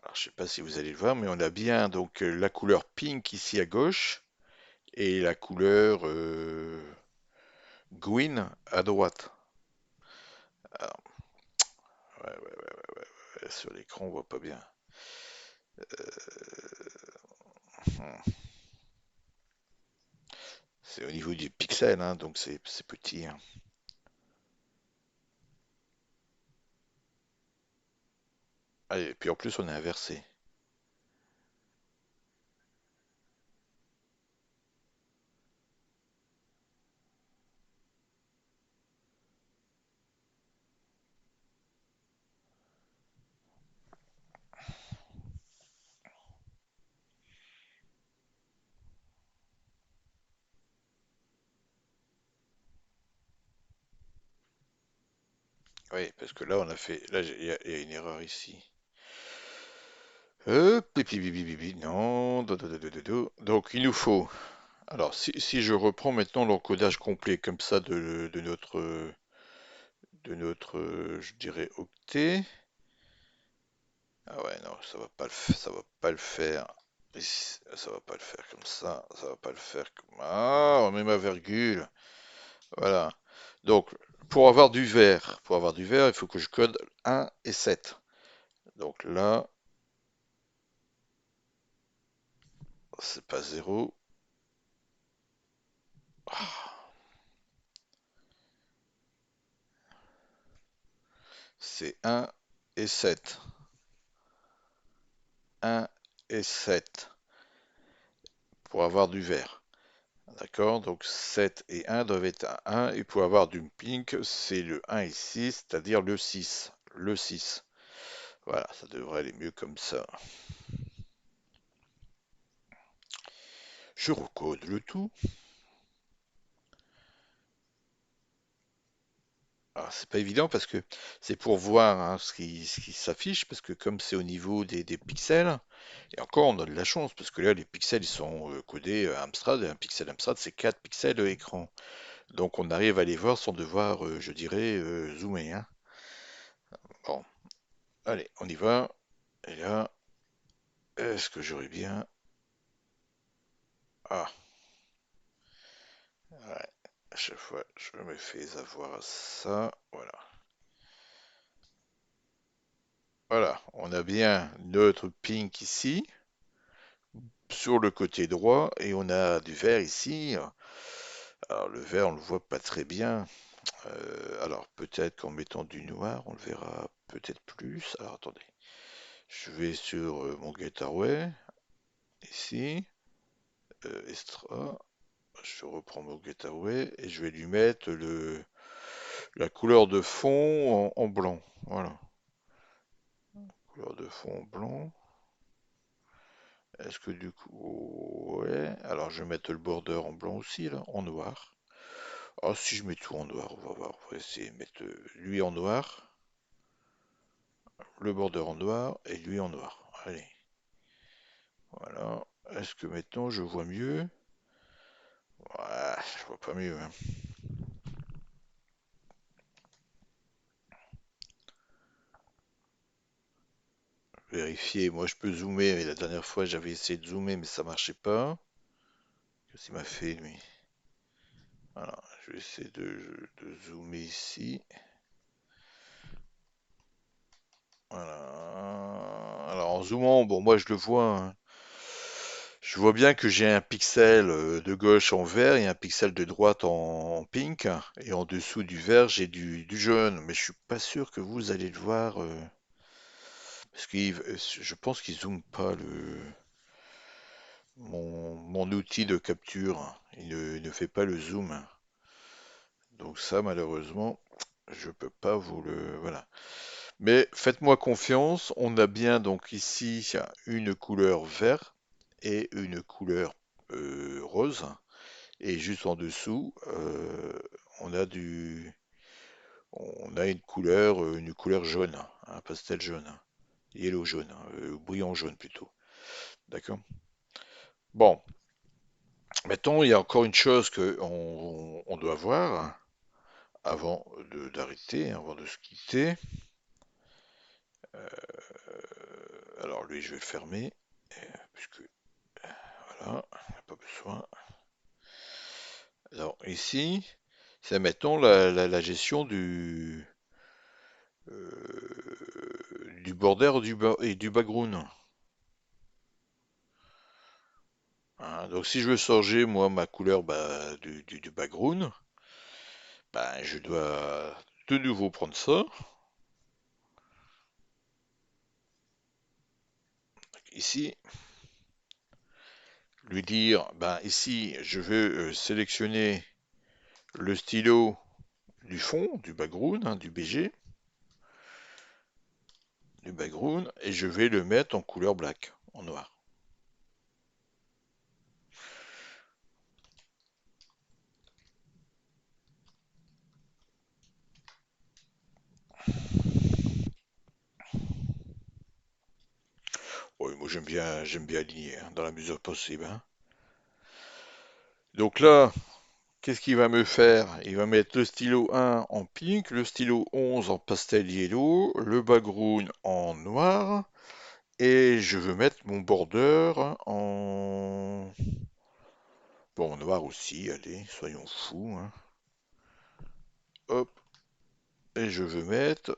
Alors je sais pas si vous allez le voir, mais on a bien donc la couleur pink ici à gauche et la couleur green à droite. Alors, ouais, ouais, ouais, sur l'écran, on voit pas bien. Hmm. C'est au niveau du pixel, hein, donc c'est petit, hein. Ah, et puis en plus, on est inversé. Oui, parce que là, on a fait. Là, il y a une erreur ici. Pipi, pipi, pipi, non. Donc, il nous faut. Alors, si je reprends maintenant l'encodage complet comme ça je dirais, octet. Ah ouais, non, ça va pas le faire. Ça va pas le faire comme ça va pas le faire comme... Ah, on met ma virgule. Voilà. Donc, pour avoir du vert, il faut que je code 1 et 7. Donc là, c'est pas 0. C'est 1 et 7. 1 et 7 pour avoir du vert. D'accord? Donc 7 et 1 doivent être à 1. Et pour avoir du pink, c'est le 1 et 6, c'est-à-dire le 6. Le 6. Voilà, ça devrait aller mieux comme ça. Je recode le tout. Alors, c'est pas évident parce que c'est pour voir hein, ce qui s'affiche, parce que comme c'est au niveau des pixels, et encore on a de la chance, parce que là les pixels ils sont codés Amstrad, et un pixel Amstrad c'est 4 pixels écran. Donc on arrive à les voir sans devoir, je dirais, zoomer, hein. Bon, allez, on y va. Et là, est-ce que j'aurai bien... Ah, ouais. À chaque fois, je me fais avoir à ça. Voilà. Voilà, on a bien notre pink ici, sur le côté droit, et on a du vert ici. Alors le vert, on le voit pas très bien. Alors peut-être qu'en mettant du noir, on le verra peut-être plus. Alors attendez, je vais sur mon Getaway, ici, Extra. Je reprends mon Getaway et je vais lui mettre la couleur de fond en blanc. Voilà, couleur de fond en blanc. Est-ce que du coup, ouais. Alors je vais mettre le border en blanc aussi, là, en noir. Ah, si je mets tout en noir, on va voir. On va essayer de mettre lui en noir, le border en noir et lui en noir. Allez, voilà. Est-ce que maintenant je vois mieux? Ouais, je vois pas mieux, hein. Vérifier, moi je peux zoomer, mais la dernière fois j'avais essayé de zoomer, mais ça marchait pas. Qu'est-ce qu'il m'a fait lui? Voilà, je vais essayer de zoomer ici. Voilà. Alors en zoomant, bon moi je le vois, hein. Je vois bien que j'ai un pixel de gauche en vert et un pixel de droite en pink. Et en dessous du vert, j'ai du jaune. Mais je suis pas sûr que vous allez le voir. Parce que je pense qu'il zoome pas mon outil de capture. Il ne fait pas le zoom. Donc ça, malheureusement, je peux pas vous le... Voilà. Mais faites-moi confiance. On a bien donc ici une couleur vert et une couleur rose. Et juste en dessous, on a une couleur jaune, un pastel jaune, yellow jaune, brillant jaune plutôt. D'accord? Bon, maintenant il y a encore une chose que on doit voir avant d'arrêter, avant de se quitter. Alors lui, je vais le fermer, puisque voilà, il n'y a pas besoin. Alors ici, c'est mettons la gestion du border et du background. Hein, donc si je veux changer moi ma couleur bah, du background, bah, je dois de nouveau prendre ça, ici, lui dire, ben ici je veux sélectionner le stylo du fond, du background, hein, du BG, du background, et je vais le mettre en couleur black, en noir. Ouais, moi j'aime bien aligner, hein, dans la mesure possible, hein. Donc là, qu'est-ce qu'il va me faire? Il va mettre le stylo 1 en pink, le stylo 11 en pastel yellow, le background en noir, et je veux mettre mon border en... Bon, en noir aussi, allez, soyons fous, hein. Hop, et je veux mettre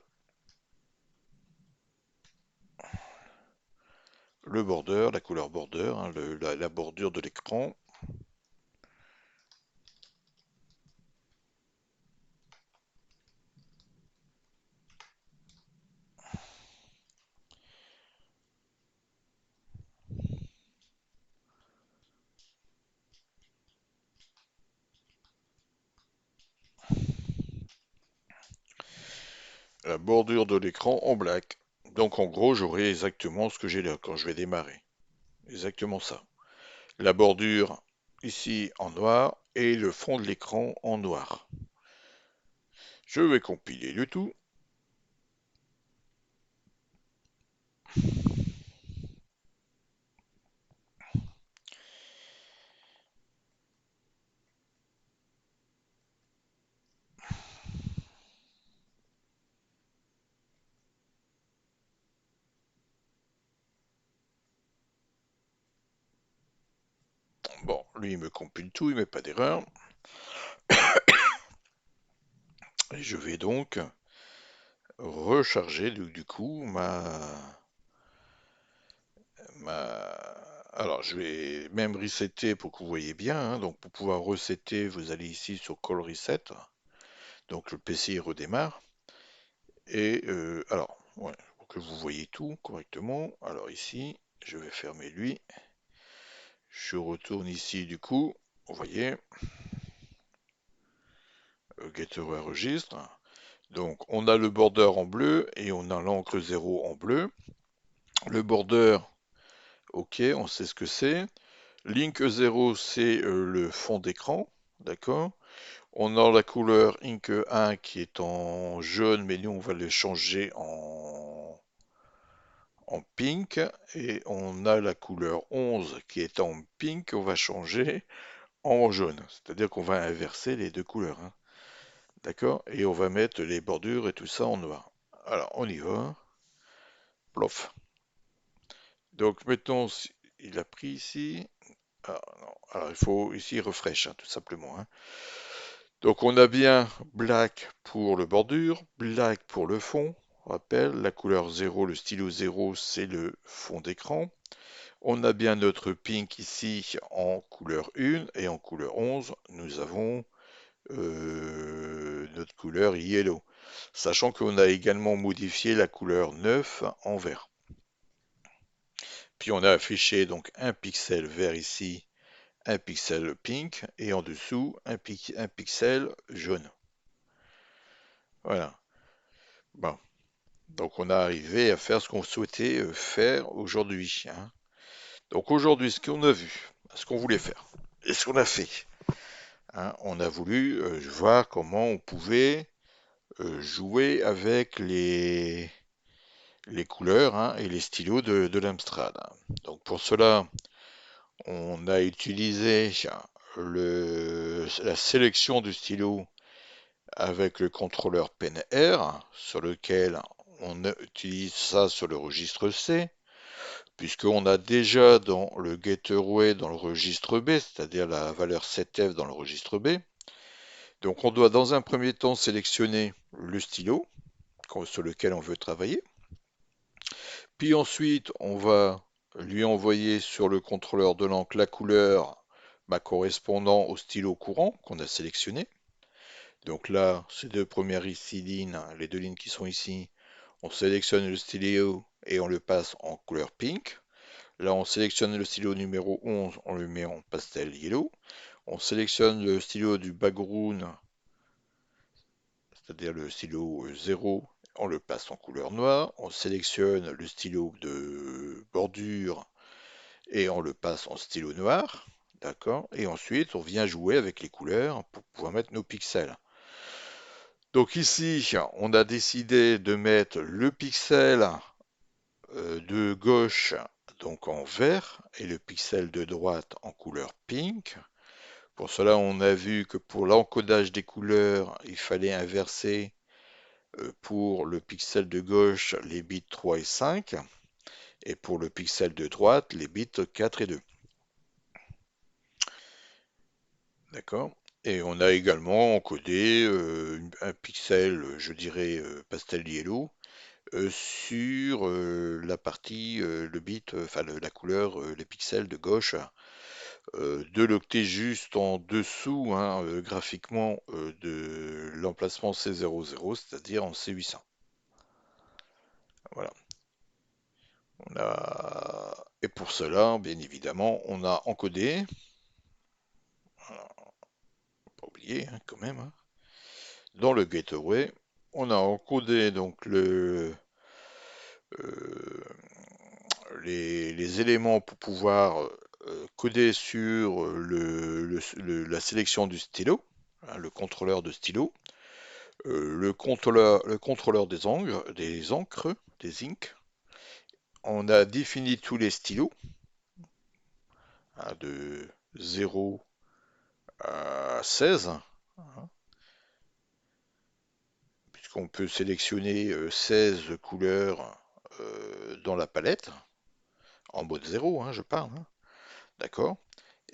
le border, la couleur border, hein, la bordure de l'écran. La bordure de l'écran en black. Donc en gros, j'aurai exactement ce que j'ai là quand je vais démarrer. Exactement ça. La bordure ici en noir et le fond de l'écran en noir. Je vais compiler le tout. Bon, lui il me compile tout, il met pas d'erreur. Et je vais donc recharger du coup ma... Alors je vais même resetter pour que vous voyez bien, hein. Donc pour pouvoir resetter, vous allez ici sur Call Reset. Donc le PC il redémarre. Et alors, ouais, pour que vous voyez tout correctement. Alors ici, je vais fermer lui. Je retourne ici du coup. Vous voyez, Getter registre. Donc on a le border en bleu et on a l'encre 0 en bleu. Le border, ok, on sait ce que c'est. Link 0, c'est le fond d'écran. D'accord. On a la couleur Ink 1 qui est en jaune, mais nous on va le changer en pink. Et on a la couleur 11 qui est en pink, on va changer en jaune. C'est-à-dire qu'on va inverser les deux couleurs, hein. D'accord? Et on va mettre les bordures et tout ça en noir. Alors, on y va. Plof. Donc, mettons, il a pris ici. Ah, non. Alors, il faut ici refresh, hein, tout simplement, hein. Donc, on a bien black pour le bordure, black pour le fond. On rappelle, la couleur 0, le stylo 0, c'est le fond d'écran. On a bien notre pink ici en couleur 1 et en couleur 11, nous avons notre couleur yellow. Sachant qu'on a également modifié la couleur 9 en vert. Puis on a affiché donc un pixel vert ici, un pixel pink et en dessous un pixel jaune. Voilà. Bon. Donc on a arrivé à faire ce qu'on souhaitait faire aujourd'hui, hein. Donc aujourd'hui, ce qu'on a vu, ce qu'on voulait faire, et ce qu'on a fait, hein, on a voulu voir comment on pouvait jouer avec les couleurs, hein, et les stylos de l'Amstrad. Donc pour cela, on a utilisé la sélection du stylo avec le contrôleur Pen R, sur lequel on utilise ça sur le registre C. puisqu'on a déjà dans le gateway dans le registre B, c'est-à-dire la valeur 7F dans le registre B. Donc on doit dans un premier temps sélectionner le stylo sur lequel on veut travailler. Puis ensuite, on va lui envoyer sur le contrôleur de l'encre la couleur correspondant au stylo courant qu'on a sélectionné. Donc là, ces deux premières ici lignes, les deux lignes qui sont ici, on sélectionne le stylo et on le passe en couleur pink. Là, on sélectionne le stylo numéro 11, on le met en pastel yellow. On sélectionne le stylo du background, c'est-à-dire le stylo 0, on le passe en couleur noire. On sélectionne le stylo de bordure et on le passe en stylo noir. D'accord? Et ensuite, on vient jouer avec les couleurs pour pouvoir mettre nos pixels. Donc ici, on a décidé de mettre le pixel de gauche donc en vert et le pixel de droite en couleur pink. Pour cela, on a vu que pour l'encodage des couleurs, il fallait inverser pour le pixel de gauche les bits 3 et 5 et pour le pixel de droite les bits 4 et 2. D'accord? Et on a également encodé un pixel, je dirais pastel yellow, sur la partie, le bit, enfin la couleur, les pixels de gauche de l'octet juste en dessous, hein, graphiquement, de l'emplacement C00, c'est-à-dire en C800. Voilà. Et pour cela, bien évidemment, on a encodé, voilà, pas oublier hein, quand même, hein, dans le gateway, on a encodé donc euh, les éléments pour pouvoir coder sur la sélection du stylo, hein, le contrôleur de stylo, le contrôleur des encres, des inks. On a défini tous les stylos, hein, de 0 à 16, hein, puisqu'on peut sélectionner 16 couleurs dans la palette, en mode 0, hein, je parle, hein, d'accord?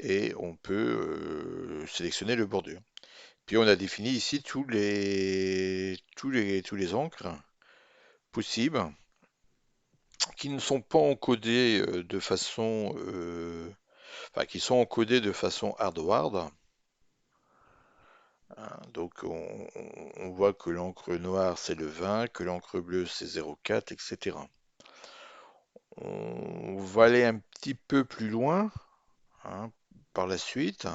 Et on peut sélectionner le bordure. Puis on a défini ici tous les encres possibles qui ne sont pas encodés de façon, enfin qui sont encodés de façon hardware. Hein. Donc on voit que l'encre noire c'est le 20, que l'encre bleue c'est 0,4, etc. On va aller un petit peu plus loin hein, par la suite,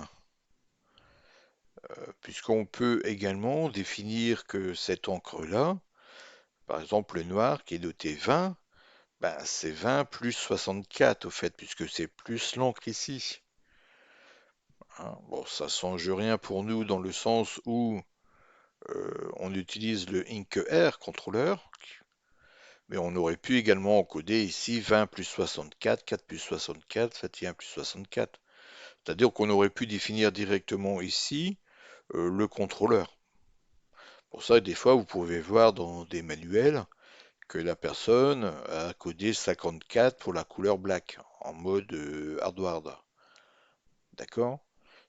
puisqu'on peut également définir que cette encre-là, par exemple le noir qui est noté 20, ben, c'est 20 plus 64 au fait, puisque c'est plus l'encre ici. Hein. Bon, ça change rien pour nous dans le sens où on utilise le InkR contrôleur, mais on aurait pu également encoder ici 20 plus 64, 4 plus 64, 21 plus 64. C'est-à-dire qu'on aurait pu définir directement ici le contrôleur. Pour ça, des fois, vous pouvez voir dans des manuels que la personne a codé 54 pour la couleur black en mode hardware. D'accord?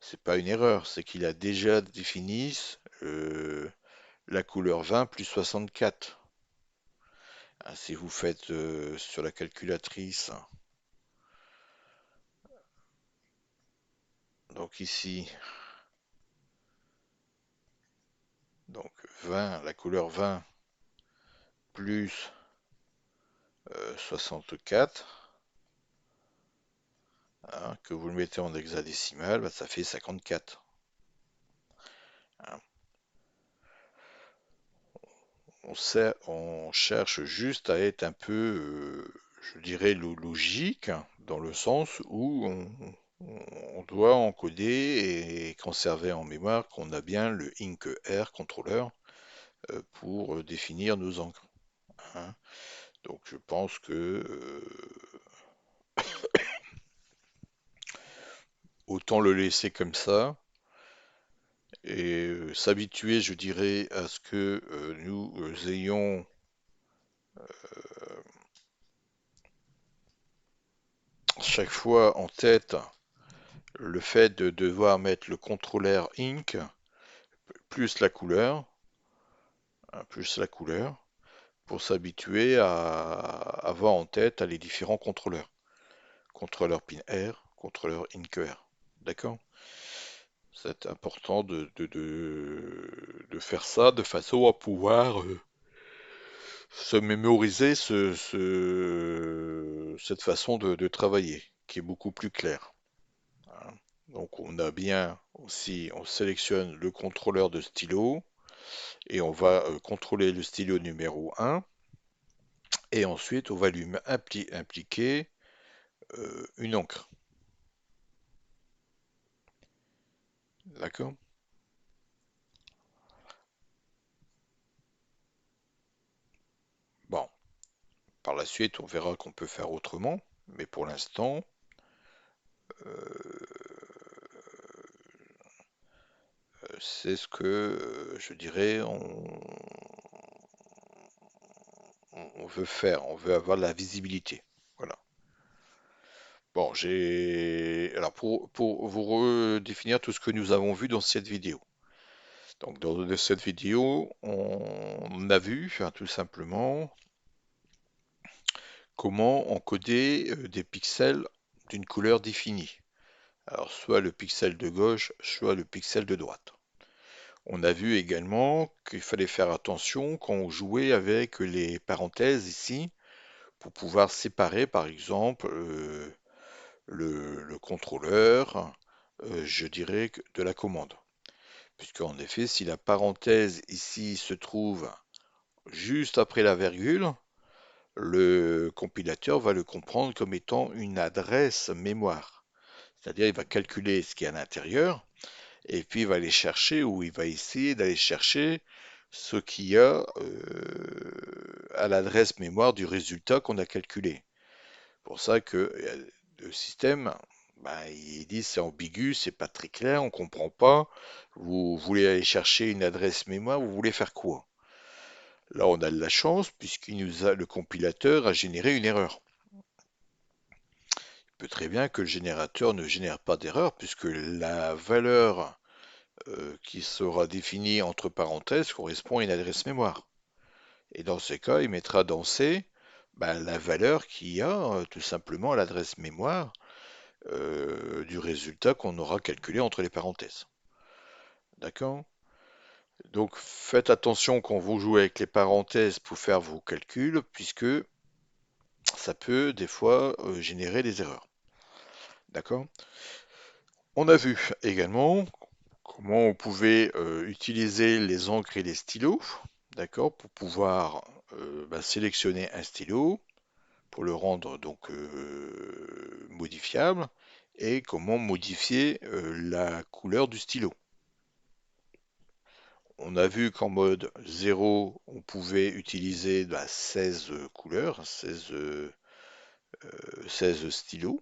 C'est pas une erreur, c'est qu'il a déjà défini la couleur 20 plus 64. Ah, si vous faites sur la calculatrice, donc ici, donc 20, la couleur 20 plus 64, hein, que vous le mettez en hexadécimal, bah, ça fait 54. Hein. On cherche juste à être un peu, je dirais, logique, dans le sens où on doit encoder et conserver en mémoire qu'on a bien le InkR contrôleur pour définir nos encres. Hein. Donc je pense que autant le laisser comme ça et s'habituer, je dirais, à ce que nous ayons chaque fois en tête le fait de devoir mettre le contrôleur ink plus la couleur, hein, plus la couleur, pour s'habituer à avoir en tête les différents contrôleurs. Contrôleur pin R, contrôleur ink R. D'accord? C'est important de faire ça de façon à pouvoir se mémoriser cette façon de travailler, qui est beaucoup plus claire, hein. Donc on a bien aussi, on sélectionne le contrôleur de stylo et on va contrôler le stylo numéro 1 et ensuite on va lui impliquer une encre. D'accord? Bon, par la suite on verra qu'on peut faire autrement, mais pour l'instant, euh, c'est ce que je dirais on veut faire, on veut avoir de la visibilité. Voilà. Bon, alors pour vous redéfinir tout ce que nous avons vu dans cette vidéo. Donc dans cette vidéo, on a vu tout simplement comment encoder des pixels d'une couleur définie. Alors soit le pixel de gauche, soit le pixel de droite. On a vu également qu'il fallait faire attention quand on jouait avec les parenthèses ici pour pouvoir séparer par exemple le contrôleur, je dirais, de la commande. Puisque en effet, si la parenthèse ici se trouve juste après la virgule, le compilateur va le comprendre comme étant une adresse mémoire. C'est-à-dire il va calculer ce qui est à l'intérieur et puis il va aller chercher ou il va essayer d'aller chercher ce qu'il y a à l'adresse mémoire du résultat qu'on a calculé. Pour ça que le système, ben, il dit c'est ambigu, c'est pas très clair, on comprend pas. Vous voulez aller chercher une adresse mémoire, vous voulez faire quoi? Là, on a de la chance le compilateur a généré une erreur. Il peut très bien que le générateur ne génère pas d'erreur puisque la valeur qui sera définie entre parenthèses correspond à une adresse mémoire. Et dans ce cas, il mettra dans C ben, la valeur qui a tout simplement à l'adresse mémoire du résultat qu'on aura calculé entre les parenthèses. D'accord? Donc faites attention quand vous jouez avec les parenthèses pour faire vos calculs, puisque ça peut des fois générer des erreurs. D'accord? On a vu également comment on pouvait utiliser les encres et les stylos, d'accord, pour pouvoir sélectionner un stylo, pour le rendre donc modifiable, et comment modifier la couleur du stylo. On a vu qu'en mode 0, on pouvait utiliser 16 couleurs, 16 stylos,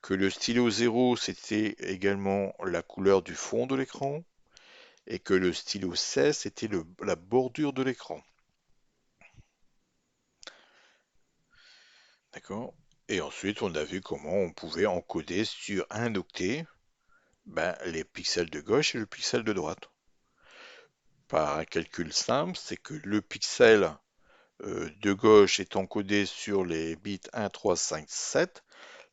que le stylo 0, c'était également la couleur du fond de l'écran, et que le stylo 16, c'était la bordure de l'écran. D'accord? Et ensuite, on a vu comment on pouvait encoder sur un octet les pixels de gauche et le pixel de droite. Par un calcul simple, c'est que le pixel de gauche est encodé sur les bits 1, 3, 5, 7.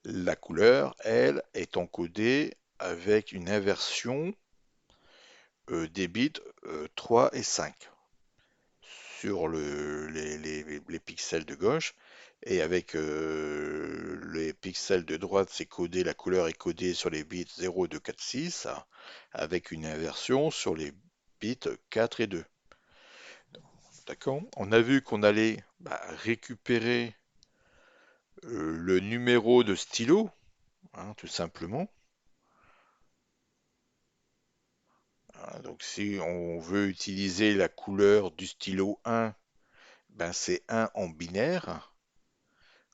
La couleur, elle, est encodée avec une inversion des bits 3 et 5 sur les pixels de gauche. Et avec les pixels de droite, la couleur est codée sur les bits 0, 2, 4, 6, avec une inversion sur les bits 4 et 2. D'accord? On a vu qu'on allait récupérer le numéro de stylo, hein, tout simplement. Hein, donc si on veut utiliser la couleur du stylo 1, c'est 1 en binaire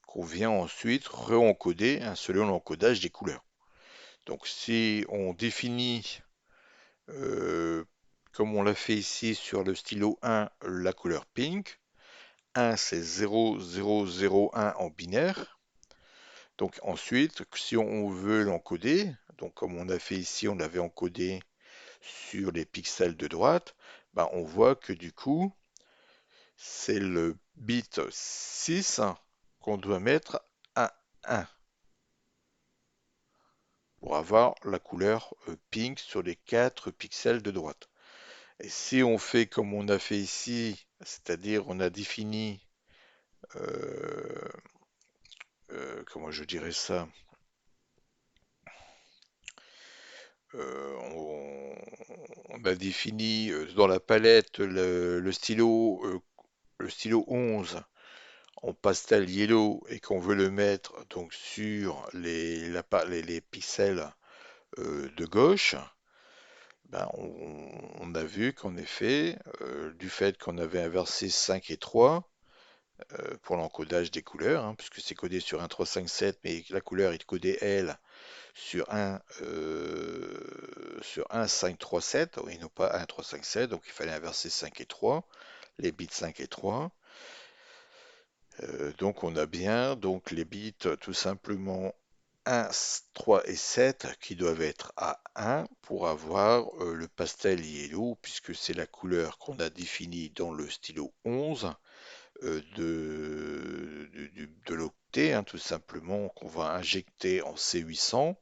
qu'on vient ensuite re-encoder selon l'encodage des couleurs. Donc si on définit, euh, comme on l'a fait ici sur le stylo 1, la couleur pink, 1 c'est 0001 en binaire, Donc ensuite, si on veut l'encoder, donc comme on a fait ici, on l'avait encodé sur les pixels de droite, ben on voit que du coup, c'est le bit 6 qu'on doit mettre à 1 pour avoir la couleur pink sur les 4 pixels de droite. Et si on fait comme on a fait ici, c'est-à-dire on a défini, euh, comment je dirais ça, on a défini dans la palette le stylo 11 en pastel yellow et qu'on veut le mettre donc sur les pixels de gauche, ben on a vu qu'en effet, du fait qu'on avait inversé 5 et 3 pour l'encodage des couleurs, hein, puisque c'est codé sur un 357, mais la couleur est codée elle sur un 537, et non pas un 357, donc il fallait inverser 5 et 3, les bits 5 et 3. Donc on a bien donc les bits tout simplement 1, 3 et 7 qui doivent être à 1 pour avoir le pastel yellow, puisque c'est la couleur qu'on a définie dans le stylo 11 de l'octet, hein, tout simplement, qu'on va injecter en C800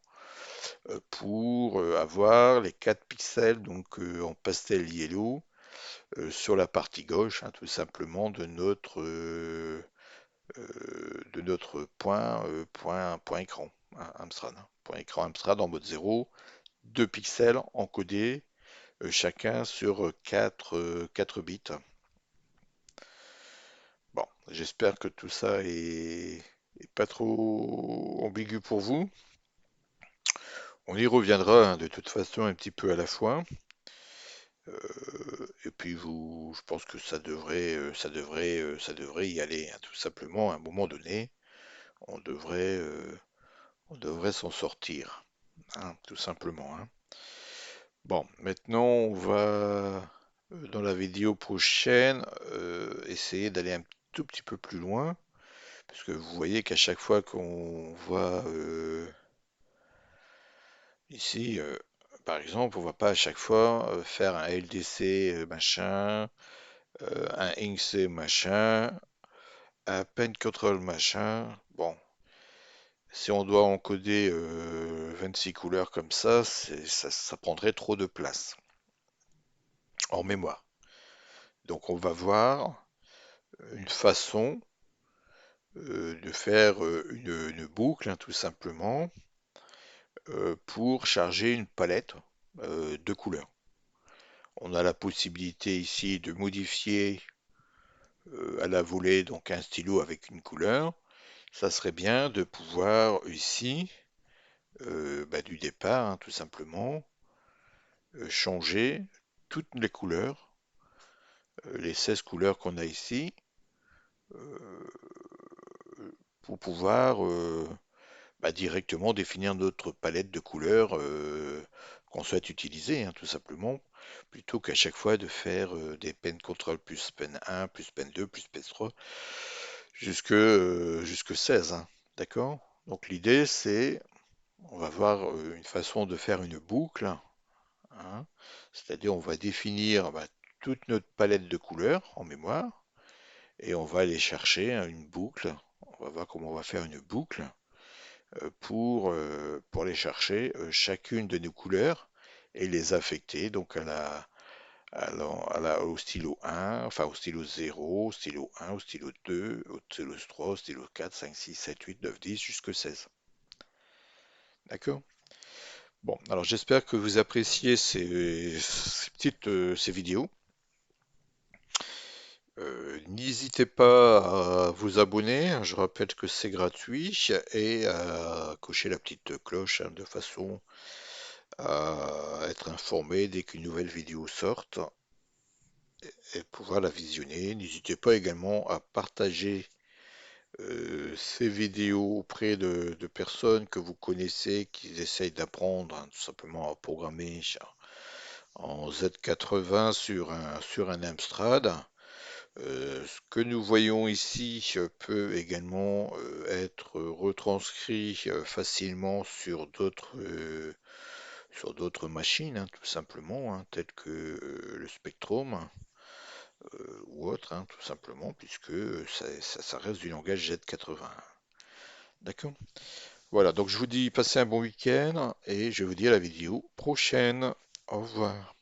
pour avoir les 4 pixels donc en pastel yellow sur la partie gauche, hein, tout simplement, de notre point écran, hein, Amstrad. Point écran Amstrad en mode 0, 2 pixels encodés chacun sur 4 bits. Bon, j'espère que tout ça est pas trop ambigu pour vous. On y reviendra hein, de toute façon un petit peu à la fois. Et puis je pense que ça devrait y aller, hein, tout simplement. À un moment donné, on devrait, euh, on devrait s'en sortir, hein, tout simplement, hein. Bon, maintenant on va dans la vidéo prochaine essayer d'aller un tout petit peu plus loin, parce que vous voyez qu'à chaque fois qu'on voit ici, par exemple, on va pas à chaque fois faire un LDC machin, un INC machin, un pen control machin. Bon, si on doit encoder 26 couleurs comme ça, ça prendrait trop de place en mémoire. Donc on va voir une façon de faire une boucle, hein, tout simplement, pour charger une palette de couleurs. On a la possibilité ici de modifier à la volée donc un stylo avec une couleur. Ça serait bien de pouvoir ici, du départ, hein, tout simplement, changer toutes les couleurs, les 16 couleurs qu'on a ici, euh, pour pouvoir directement définir notre palette de couleurs qu'on souhaite utiliser, hein, tout simplement, plutôt qu'à chaque fois de faire des pen control plus pen 1, plus pen 2, plus pen 3, jusque 16, hein, d'accord? Donc l'idée c'est, on va voir une façon de faire une boucle, hein, c'est-à-dire on va définir toute notre palette de couleurs en mémoire, et on va aller chercher hein, une boucle, on va voir comment on va faire une boucle pour aller chercher chacune de nos couleurs et les affecter donc au stylo 1, enfin au stylo 0, au stylo 1, au stylo 2, au stylo 3, au stylo 4, 5, 6, 7, 8, 9, 10 jusqu'à 16. D'accord? Bon, alors j'espère que vous appréciez ces vidéos. N'hésitez pas à vous abonner, hein, je rappelle que c'est gratuit, et à cocher la petite cloche hein, de façon à être informé dès qu'une nouvelle vidéo sorte et pouvoir la visionner. N'hésitez pas également à partager ces vidéos auprès de personnes que vous connaissez qui essayent d'apprendre hein, tout simplement à programmer en Z80 sur un Amstrad Ce que nous voyons ici peut également être retranscrit facilement sur d'autres machines, hein, tout simplement, hein, telles que le Spectrum ou autre, hein, tout simplement, puisque ça reste du langage Z80. D'accord? Voilà, donc je vous dis passez un bon week-end et je vous dis à la vidéo prochaine. Au revoir.